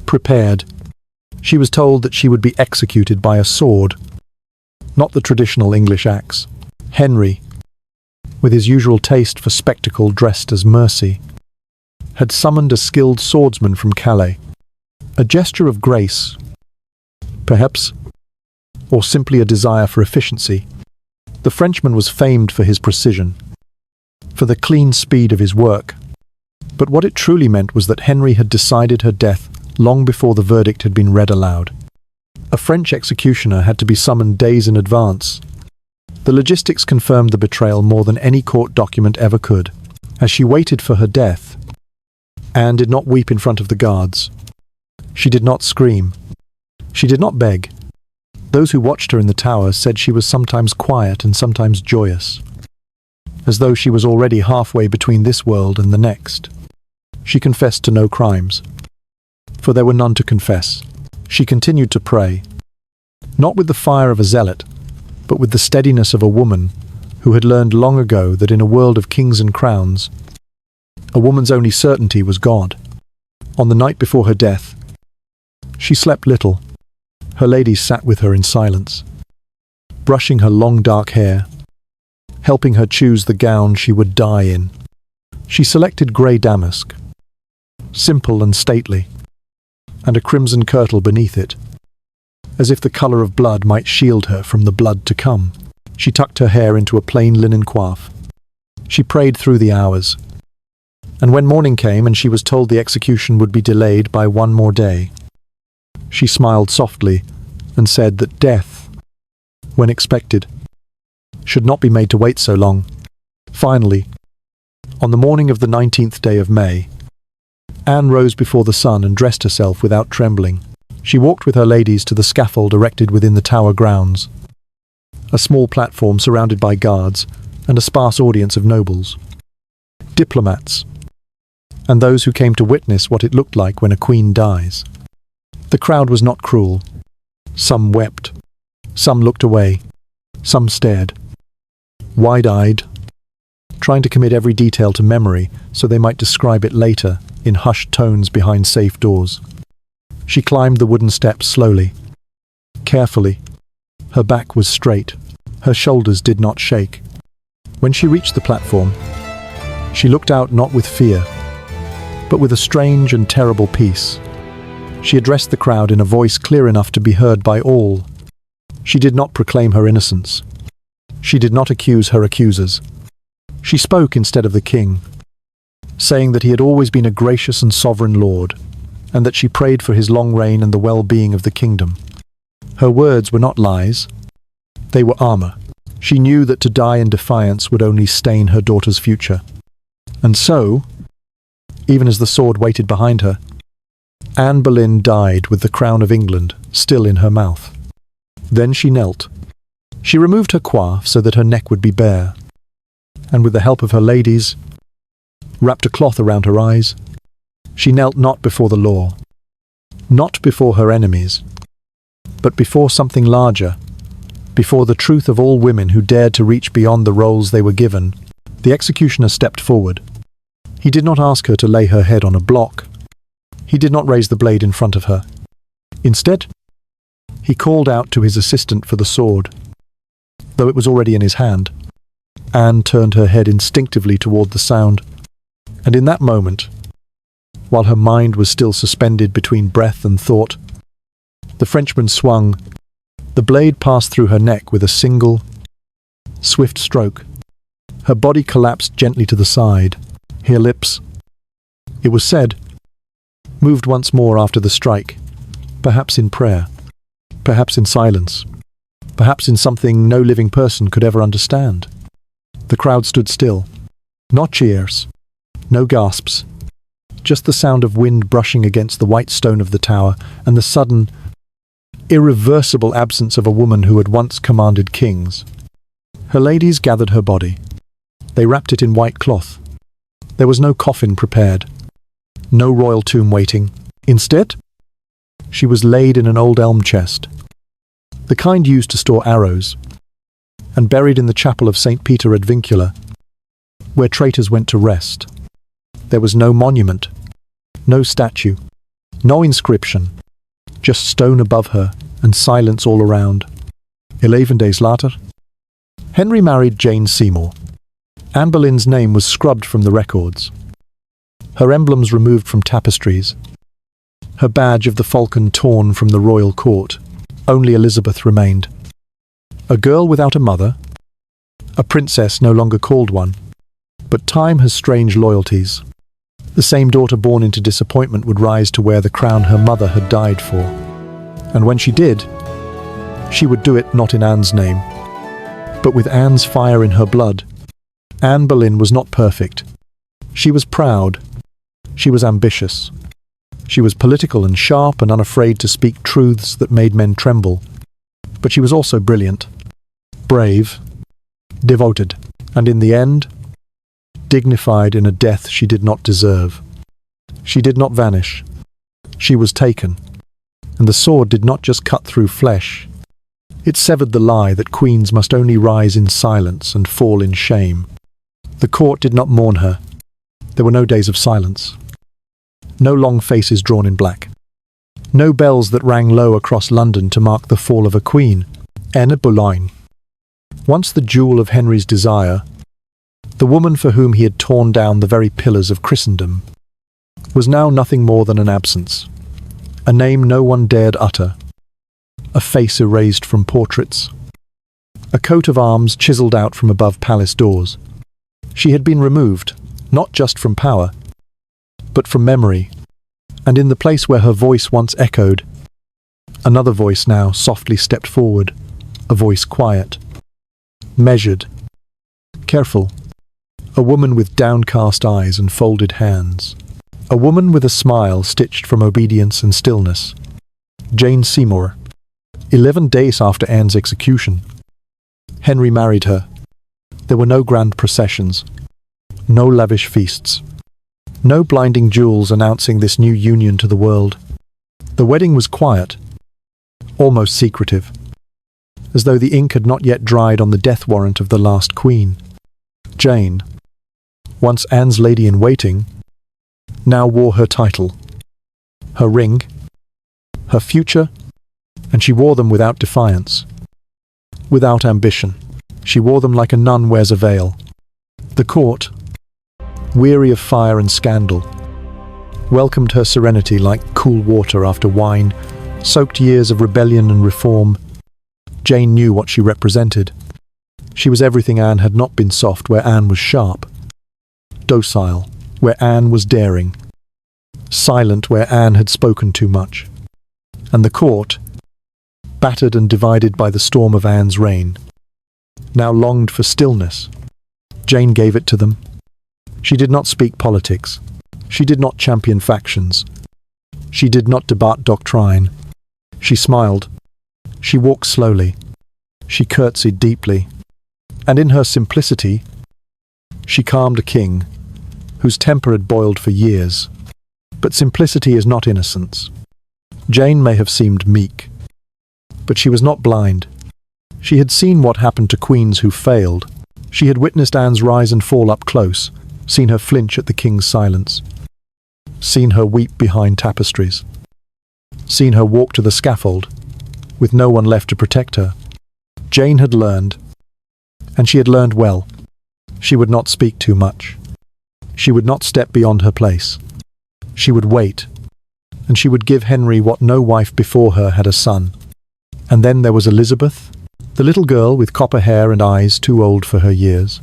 prepared. She was told that she would be executed by a sword, not the traditional English axe. Henry, with his usual taste for spectacle dressed as mercy, had summoned a skilled swordsman from Calais. A gesture of grace, perhaps, or simply a desire for efficiency. The Frenchman was famed for his precision, for the clean speed of his work. But what it truly meant was that Henry had decided her death long before the verdict had been read aloud. A French executioner had to be summoned days in advance. The logistics confirmed the betrayal more than any court document ever could. As she waited for her death, Anne did not weep in front of the guards. She did not scream. She did not beg. Those who watched her in the tower said she was sometimes quiet and sometimes joyous, as though she was already halfway between this world and the next. She confessed to no crimes, for there were none to confess. She continued to pray, not with the fire of a zealot, but with the steadiness of a woman who had learned long ago that in a world of kings and crowns, a woman's only certainty was God. On the night before her death, she slept little. Her ladies sat with her in silence, brushing her long dark hair, helping her choose the gown she would die in. She selected grey damask, simple and stately, and a crimson kirtle beneath it, as if the colour of blood might shield her from the blood to come. She tucked her hair into a plain linen coif. She prayed through the hours, and when morning came and she was told the execution would be delayed by one more day, she smiled softly and said that death, when expected, should not be made to wait so long. Finally, on the morning of the 19th day of May, Anne rose before the sun and dressed herself without trembling. She walked with her ladies to the scaffold erected within the tower grounds, a small platform surrounded by guards and a sparse audience of nobles, diplomats, and those who came to witness what it looked like when a queen dies. The crowd was not cruel. Some wept, some looked away, some stared, wide-eyed, trying to commit every detail to memory so they might describe it later in hushed tones behind safe doors. She climbed the wooden steps slowly, carefully. Her back was straight, her shoulders did not shake. When she reached the platform, she looked out not with fear, but with a strange and terrible peace. She addressed the crowd in a voice clear enough to be heard by all. She did not proclaim her innocence. She did not accuse her accusers. She spoke instead of the king, saying that he had always been a gracious and sovereign lord, and that she prayed for his long reign and the well-being of the kingdom. Her words were not lies. They were armor. She knew that to die in defiance would only stain her daughter's future. And so, even as the sword waited behind her, Anne Boleyn died with the crown of England still in her mouth. Then she knelt. She removed her coif so that her neck would be bare, and with the help of her ladies, wrapped a cloth around her eyes. She knelt not before the law, not before her enemies, but before something larger, before the truth of all women who dared to reach beyond the roles they were given. The executioner stepped forward. He did not ask her to lay her head on a block. He did not raise the blade in front of her. Instead, he called out to his assistant for the sword, though it was already in his hand. Anne turned her head instinctively toward the sound. And in that moment, while her mind was still suspended between breath and thought, the Frenchman swung. The blade passed through her neck with a single, swift stroke. Her body collapsed gently to the side. Her lips, it was said, moved once more after the strike, perhaps in prayer, perhaps in silence, perhaps in something no living person could ever understand. The crowd stood still. Not cheers, no gasps, just the sound of wind brushing against the white stone of the tower and the sudden, irreversible absence of a woman who had once commanded kings. Her ladies gathered her body. They wrapped it in white cloth. There was no coffin prepared, no royal tomb waiting. Instead, she was laid in an old elm chest, the kind used to store arrows, and buried in the chapel of St. Peter ad Vincula, where traitors went to rest. There was no monument, no statue, no inscription, just stone above her and silence all around. 11 days later, Henry married Jane Seymour. Anne Boleyn's name was scrubbed from the records, her emblems removed from tapestries, her badge of the falcon torn from the royal court. Only Elizabeth remained. A girl without a mother, a princess no longer called one. But time has strange loyalties. The same daughter born into disappointment would rise to wear the crown her mother had died for. And when she did, she would do it not in Anne's name, but with Anne's fire in her blood. Anne Boleyn was not perfect. She was proud. She was ambitious. She was political and sharp and unafraid to speak truths that made men tremble. But she was also brilliant, brave, devoted, and in the end, dignified in a death she did not deserve. She did not vanish. She was taken. And the sword did not just cut through flesh. It severed the lie that queens must only rise in silence and fall in shame. The court did not mourn her. There were no days of silence. No long faces drawn in black. No bells that rang low across London to mark the fall of a queen. Anne Boleyn, once the jewel of Henry's desire, the woman for whom he had torn down the very pillars of Christendom, was now nothing more than an absence, a name no one dared utter, a face erased from portraits, a coat of arms chiselled out from above palace doors. She had been removed, not just from power, but from memory, and in the place where her voice once echoed, another voice now softly stepped forward, a voice quiet, measured, careful, a woman with downcast eyes and folded hands, a woman with a smile stitched from obedience and stillness. Jane Seymour. 11 days after Anne's execution, Henry married her. There were no grand processions, no lavish feasts, no blinding jewels announcing this new union to the world. The wedding was quiet, almost secretive, as though the ink had not yet dried on the death warrant of the last queen. Jane, once Anne's lady-in-waiting, now wore her title, her ring, her future, and she wore them without defiance, without ambition. She wore them like a nun wears a veil. The court, weary of fire and scandal, welcomed her serenity like cool water after wine, soaked years of rebellion and reform. Jane knew what she represented. She was everything Anne had not been: soft where Anne was sharp, docile where Anne was daring, silent where Anne had spoken too much. And the court, battered and divided by the storm of Anne's reign, now longed for stillness. Jane gave it to them. She did not speak politics. She did not champion factions. She did not debate doctrine. She smiled. She walked slowly. She curtsied deeply. And in her simplicity, she calmed a king whose temper had boiled for years. But simplicity is not innocence. Jane may have seemed meek, but she was not blind. She had seen what happened to queens who failed. She had witnessed Anne's rise and fall up close, seen her flinch at the king's silence, seen her weep behind tapestries, seen her walk to the scaffold, with no one left to protect her. Jane had learned, and she had learned well. She would not speak too much. She would not step beyond her place. She would wait, and she would give Henry what no wife before her had, a son. And then there was Elizabeth, the little girl with copper hair and eyes too old for her years.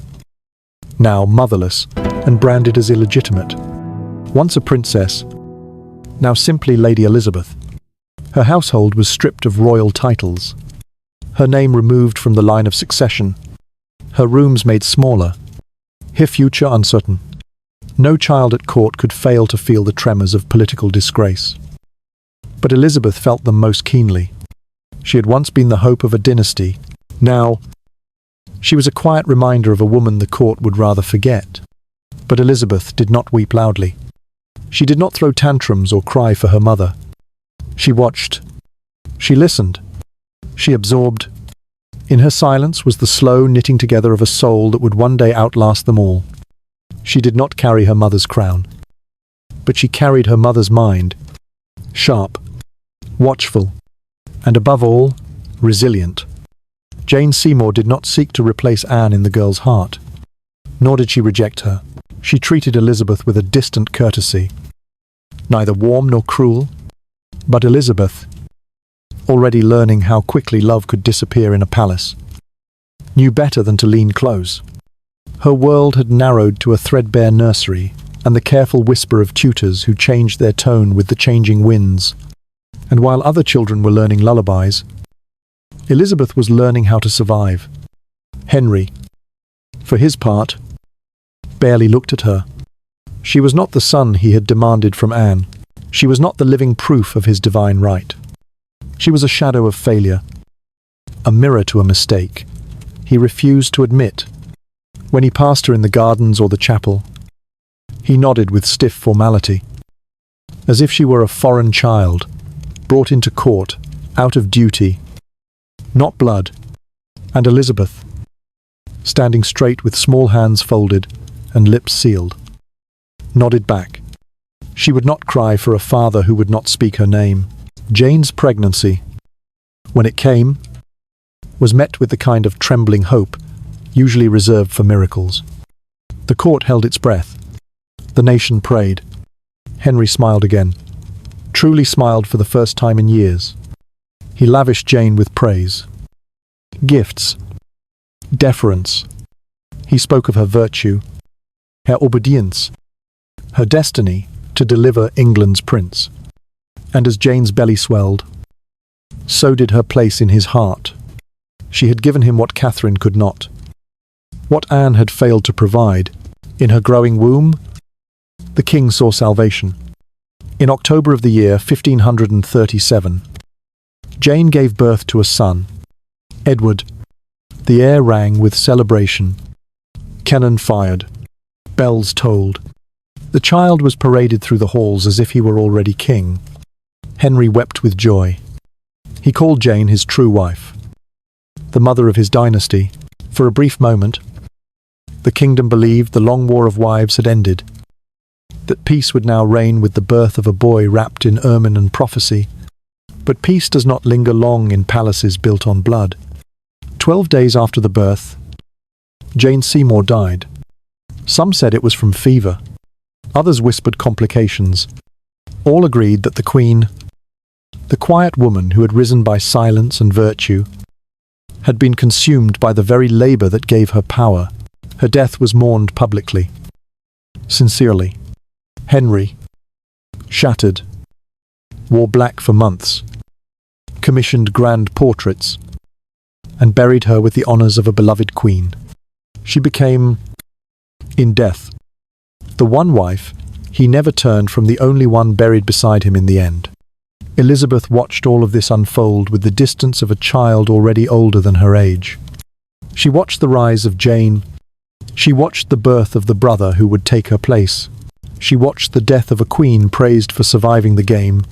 Now motherless and branded as illegitimate. Once a princess, now simply Lady Elizabeth. Her household was stripped of royal titles, her name removed from the line of succession, her rooms made smaller, her future uncertain. No child at court could fail to feel the tremors of political disgrace. But Elizabeth felt them most keenly. She had once been the hope of a dynasty. Now, she was a quiet reminder of a woman the court would rather forget. But Elizabeth did not weep loudly. She did not throw tantrums or cry for her mother. She watched. She listened. She absorbed. In her silence was the slow knitting together of a soul that would one day outlast them all. She did not carry her mother's crown, but she carried her mother's mind, sharp, watchful, and above all, resilient. Jane Seymour did not seek to replace Anne in the girl's heart, nor did she reject her. She treated Elizabeth with a distant courtesy, neither warm nor cruel, but Elizabeth, already learning how quickly love could disappear in a palace, knew better than to lean close. Her world had narrowed to a threadbare nursery and the careful whisper of tutors who changed their tone with the changing winds. And while other children were learning lullabies, Elizabeth was learning how to survive. Henry, for his part, barely looked at her. She was not the son he had demanded from Anne. She was not the living proof of his divine right. She was a shadow of failure, a mirror to a mistake he refused to admit. When he passed her in the gardens or the chapel, he nodded with stiff formality, as if she were a foreign child, brought into court, out of duty, not blood. And Elizabeth, standing straight with small hands folded and lips sealed, nodded back. She would not cry for a father who would not speak her name. Jane's pregnancy, when it came, was met with the kind of trembling hope usually reserved for miracles. The court held its breath. The nation prayed. Henry smiled again, truly smiled for the first time in years. He lavished Jane with praise, gifts, deference. He spoke of her virtue, her obedience, her destiny to deliver England's prince. And as Jane's belly swelled, so did her place in his heart. She had given him what Catherine could not, what Anne had failed to provide. In her growing womb, the king saw salvation. In October of the year 1537, Jane gave birth to a son, Edward. The air rang with celebration. Cannon fired. Bells tolled. The child was paraded through the halls as if he were already king. Henry wept with joy. He called Jane his true wife, the mother of his dynasty. For a brief moment, the kingdom believed the long war of wives had ended, that peace would now reign with the birth of a boy wrapped in ermine and prophecy. But peace does not linger long in palaces built on blood. 12 days after the birth, Jane Seymour died. Some said it was from fever. Others whispered complications. All agreed that the Queen, the quiet woman who had risen by silence and virtue, had been consumed by the very labour that gave her power. Her death was mourned publicly. Sincerely. Henry, shattered, wore black for months, commissioned grand portraits, and buried her with the honours of a beloved queen. She became, in death, the one wife he never turned from, the only one buried beside him in the end. Elizabeth watched all of this unfold with the distance of a child already older than her age. She watched the rise of Jane. She watched the birth of the brother who would take her place. She watched the death of a queen praised for surviving the game,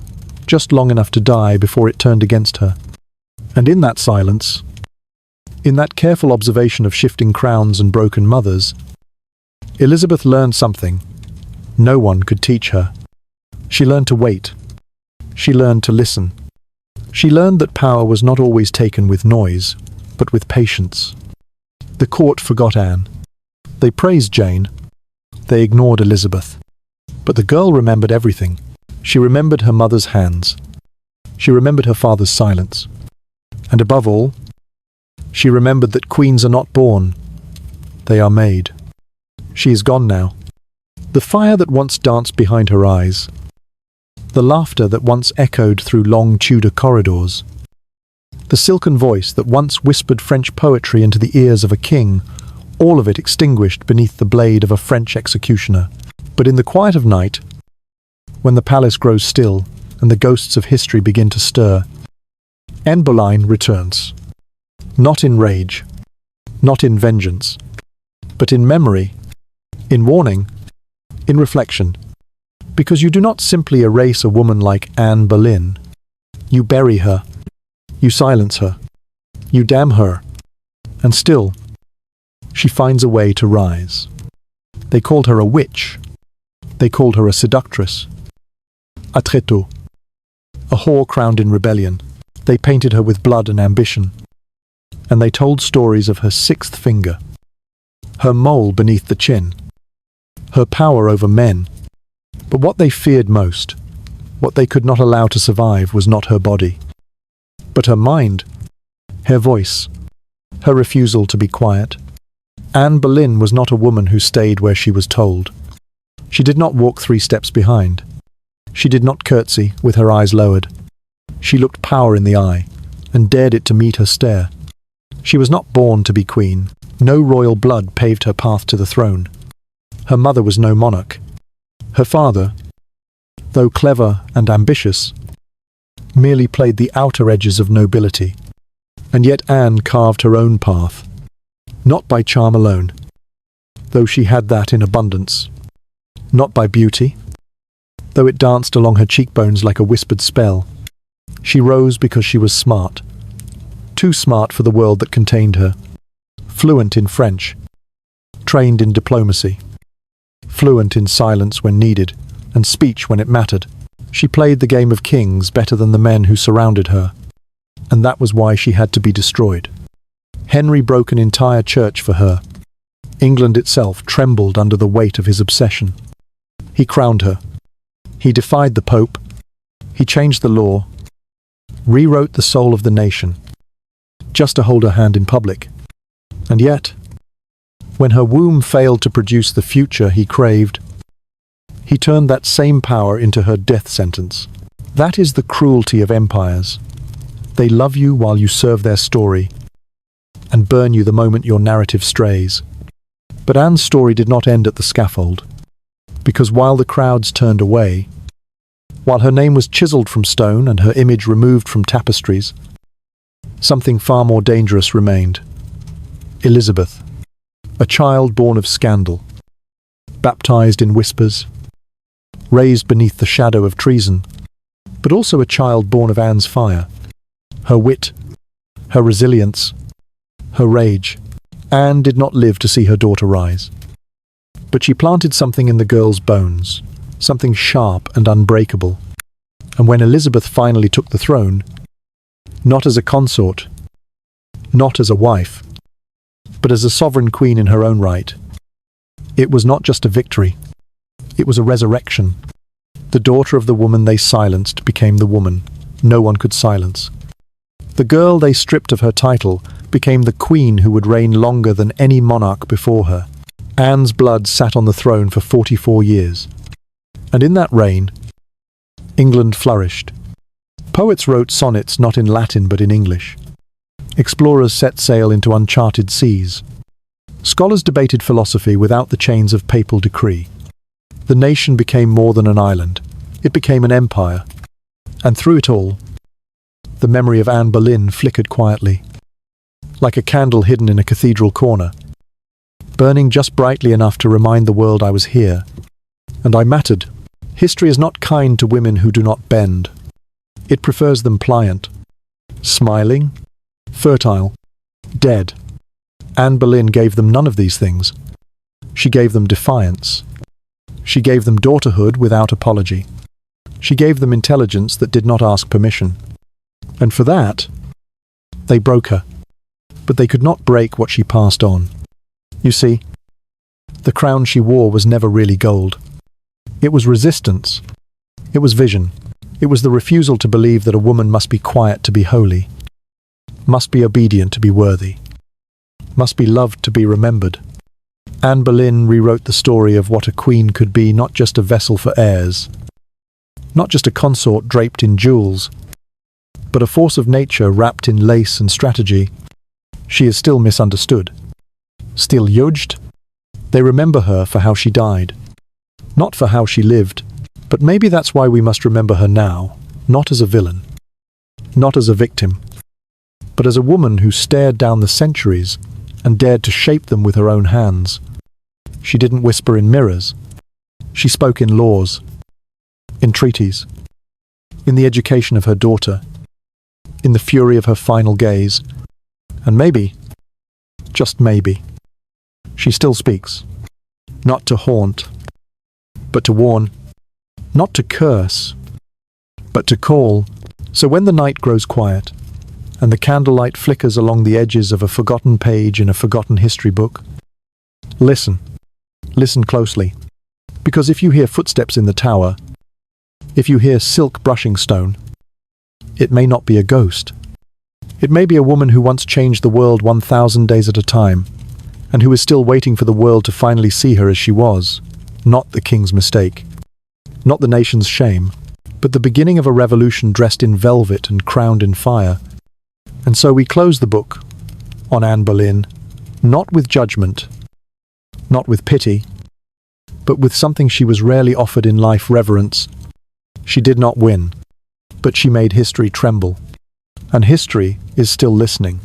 just long enough to die before it turned against her. And in that silence, in that careful observation of shifting crowns and broken mothers, Elizabeth learned something no one could teach her. She learned to wait. She learned to listen. She learned that power was not always taken with noise, but with patience. The court forgot Anne. They praised Jane, They ignored Elizabeth. But the girl remembered everything. She remembered her mother's hands. She remembered her father's silence. And above all, she remembered that queens are not born. They are made. She is gone now. The fire that once danced behind her eyes. The laughter that once echoed through long Tudor corridors. The silken voice that once whispered French poetry into the ears of a king, all of it extinguished beneath the blade of a French executioner. But in the quiet of night, when the palace grows still and the ghosts of history begin to stir, Anne Boleyn returns. Not in rage, not in vengeance, but in memory, in warning, in reflection. Because you do not simply erase a woman like Anne Boleyn. You bury her. You silence her. You damn her. And still, she finds a way to rise. They called her a witch. They called her a seductress. A tréteau. A whore crowned in rebellion. They painted her with blood and ambition. And they told stories of her sixth finger. Her mole beneath the chin. Her power over men. But what they feared most, what they could not allow to survive, was not her body, but her mind, her voice, her refusal to be quiet. Anne Boleyn was not a woman who stayed where she was told. She did not walk 3 steps behind. She did not curtsy with her eyes lowered. She looked power in the eye and dared it to meet her stare. She was not born to be queen. No royal blood paved her path to the throne. Her mother was no monarch. Her father, though clever and ambitious, merely played the outer edges of nobility. And yet Anne carved her own path, not by charm alone, though she had that in abundance, not by beauty, though it danced along her cheekbones like a whispered spell. She rose because she was smart, too smart for the world that contained her, fluent in French, trained in diplomacy, fluent in silence when needed, and speech when it mattered. She played the game of kings better than the men who surrounded her, and that was why she had to be destroyed. Henry broke an entire church for her. England itself trembled under the weight of his obsession. He crowned her. He defied the Pope. He changed the law, rewrote the soul of the nation, just to hold her hand in public. And yet, when her womb failed to produce the future he craved, he turned that same power into her death sentence. That is the cruelty of empires. They love you while you serve their story, and burn you the moment your narrative strays. But Anne's story did not end at the scaffold, because while the crowds turned away, while her name was chiseled from stone and her image removed from tapestries, something far more dangerous remained. Elizabeth. A child born of scandal, baptized in whispers, raised beneath the shadow of treason, but also a child born of Anne's fire, her wit, her resilience, her rage. Anne did not live to see her daughter rise. But she planted something in the girl's bones, something sharp and unbreakable. And when Elizabeth finally took the throne, not as a consort, not as a wife, but as a sovereign queen in her own right, it was not just a victory, it was a resurrection. The daughter of the woman they silenced became the woman no one could silence. The girl they stripped of her title became the queen who would reign longer than any monarch before her. Anne's blood sat on the throne for 44 years. And in that reign, England flourished. Poets wrote sonnets not in Latin but in English. Explorers set sail into uncharted seas. Scholars debated philosophy without the chains of papal decree. The nation became more than an island. It became an empire. And through it all, the memory of Anne Boleyn flickered quietly, like a candle hidden in a cathedral corner, burning just brightly enough to remind the world I was here, and I mattered. History is not kind to women who do not bend. It prefers them pliant, smiling, fertile, dead. Anne Boleyn gave them none of these things. She gave them defiance. She gave them daughterhood without apology. She gave them intelligence that did not ask permission. And for that, they broke her. But they could not break what she passed on. You see, The crown she wore was never really gold. It was resistance. It was vision. It was the refusal to believe that a woman must be quiet to be holy, must be obedient to be worthy, must be loved to be remembered. Anne Boleyn rewrote the story of what a queen could be, not just a vessel for heirs, not just a consort draped in jewels, but a force of nature wrapped in lace and strategy. She is still misunderstood, still judged. They remember her for how she died, not for how she lived. But maybe that's why we must remember her now, not as a villain, not as a victim, but as a woman who stared down the centuries and dared to shape them with her own hands. She didn't whisper in mirrors. She spoke in laws, in treaties, in the education of her daughter, in the fury of her final gaze. And maybe, just maybe, she still speaks, not to haunt, but to warn, not to curse, but to call. So when the night grows quiet, and the candlelight flickers along the edges of a forgotten page in a forgotten history book, listen. Listen closely. Because if you hear footsteps in the tower, if you hear silk brushing stone, it may not be a ghost. It may be a woman who once changed the world 1,000 days at a time, and who is still waiting for the world to finally see her as she was, not the king's mistake, not the nation's shame, but the beginning of a revolution dressed in velvet and crowned in fire. And so we close the book on Anne Boleyn, not with judgment, not with pity, but with something she was rarely offered in life: reverence. She did not win, but she made history tremble. And history is still listening.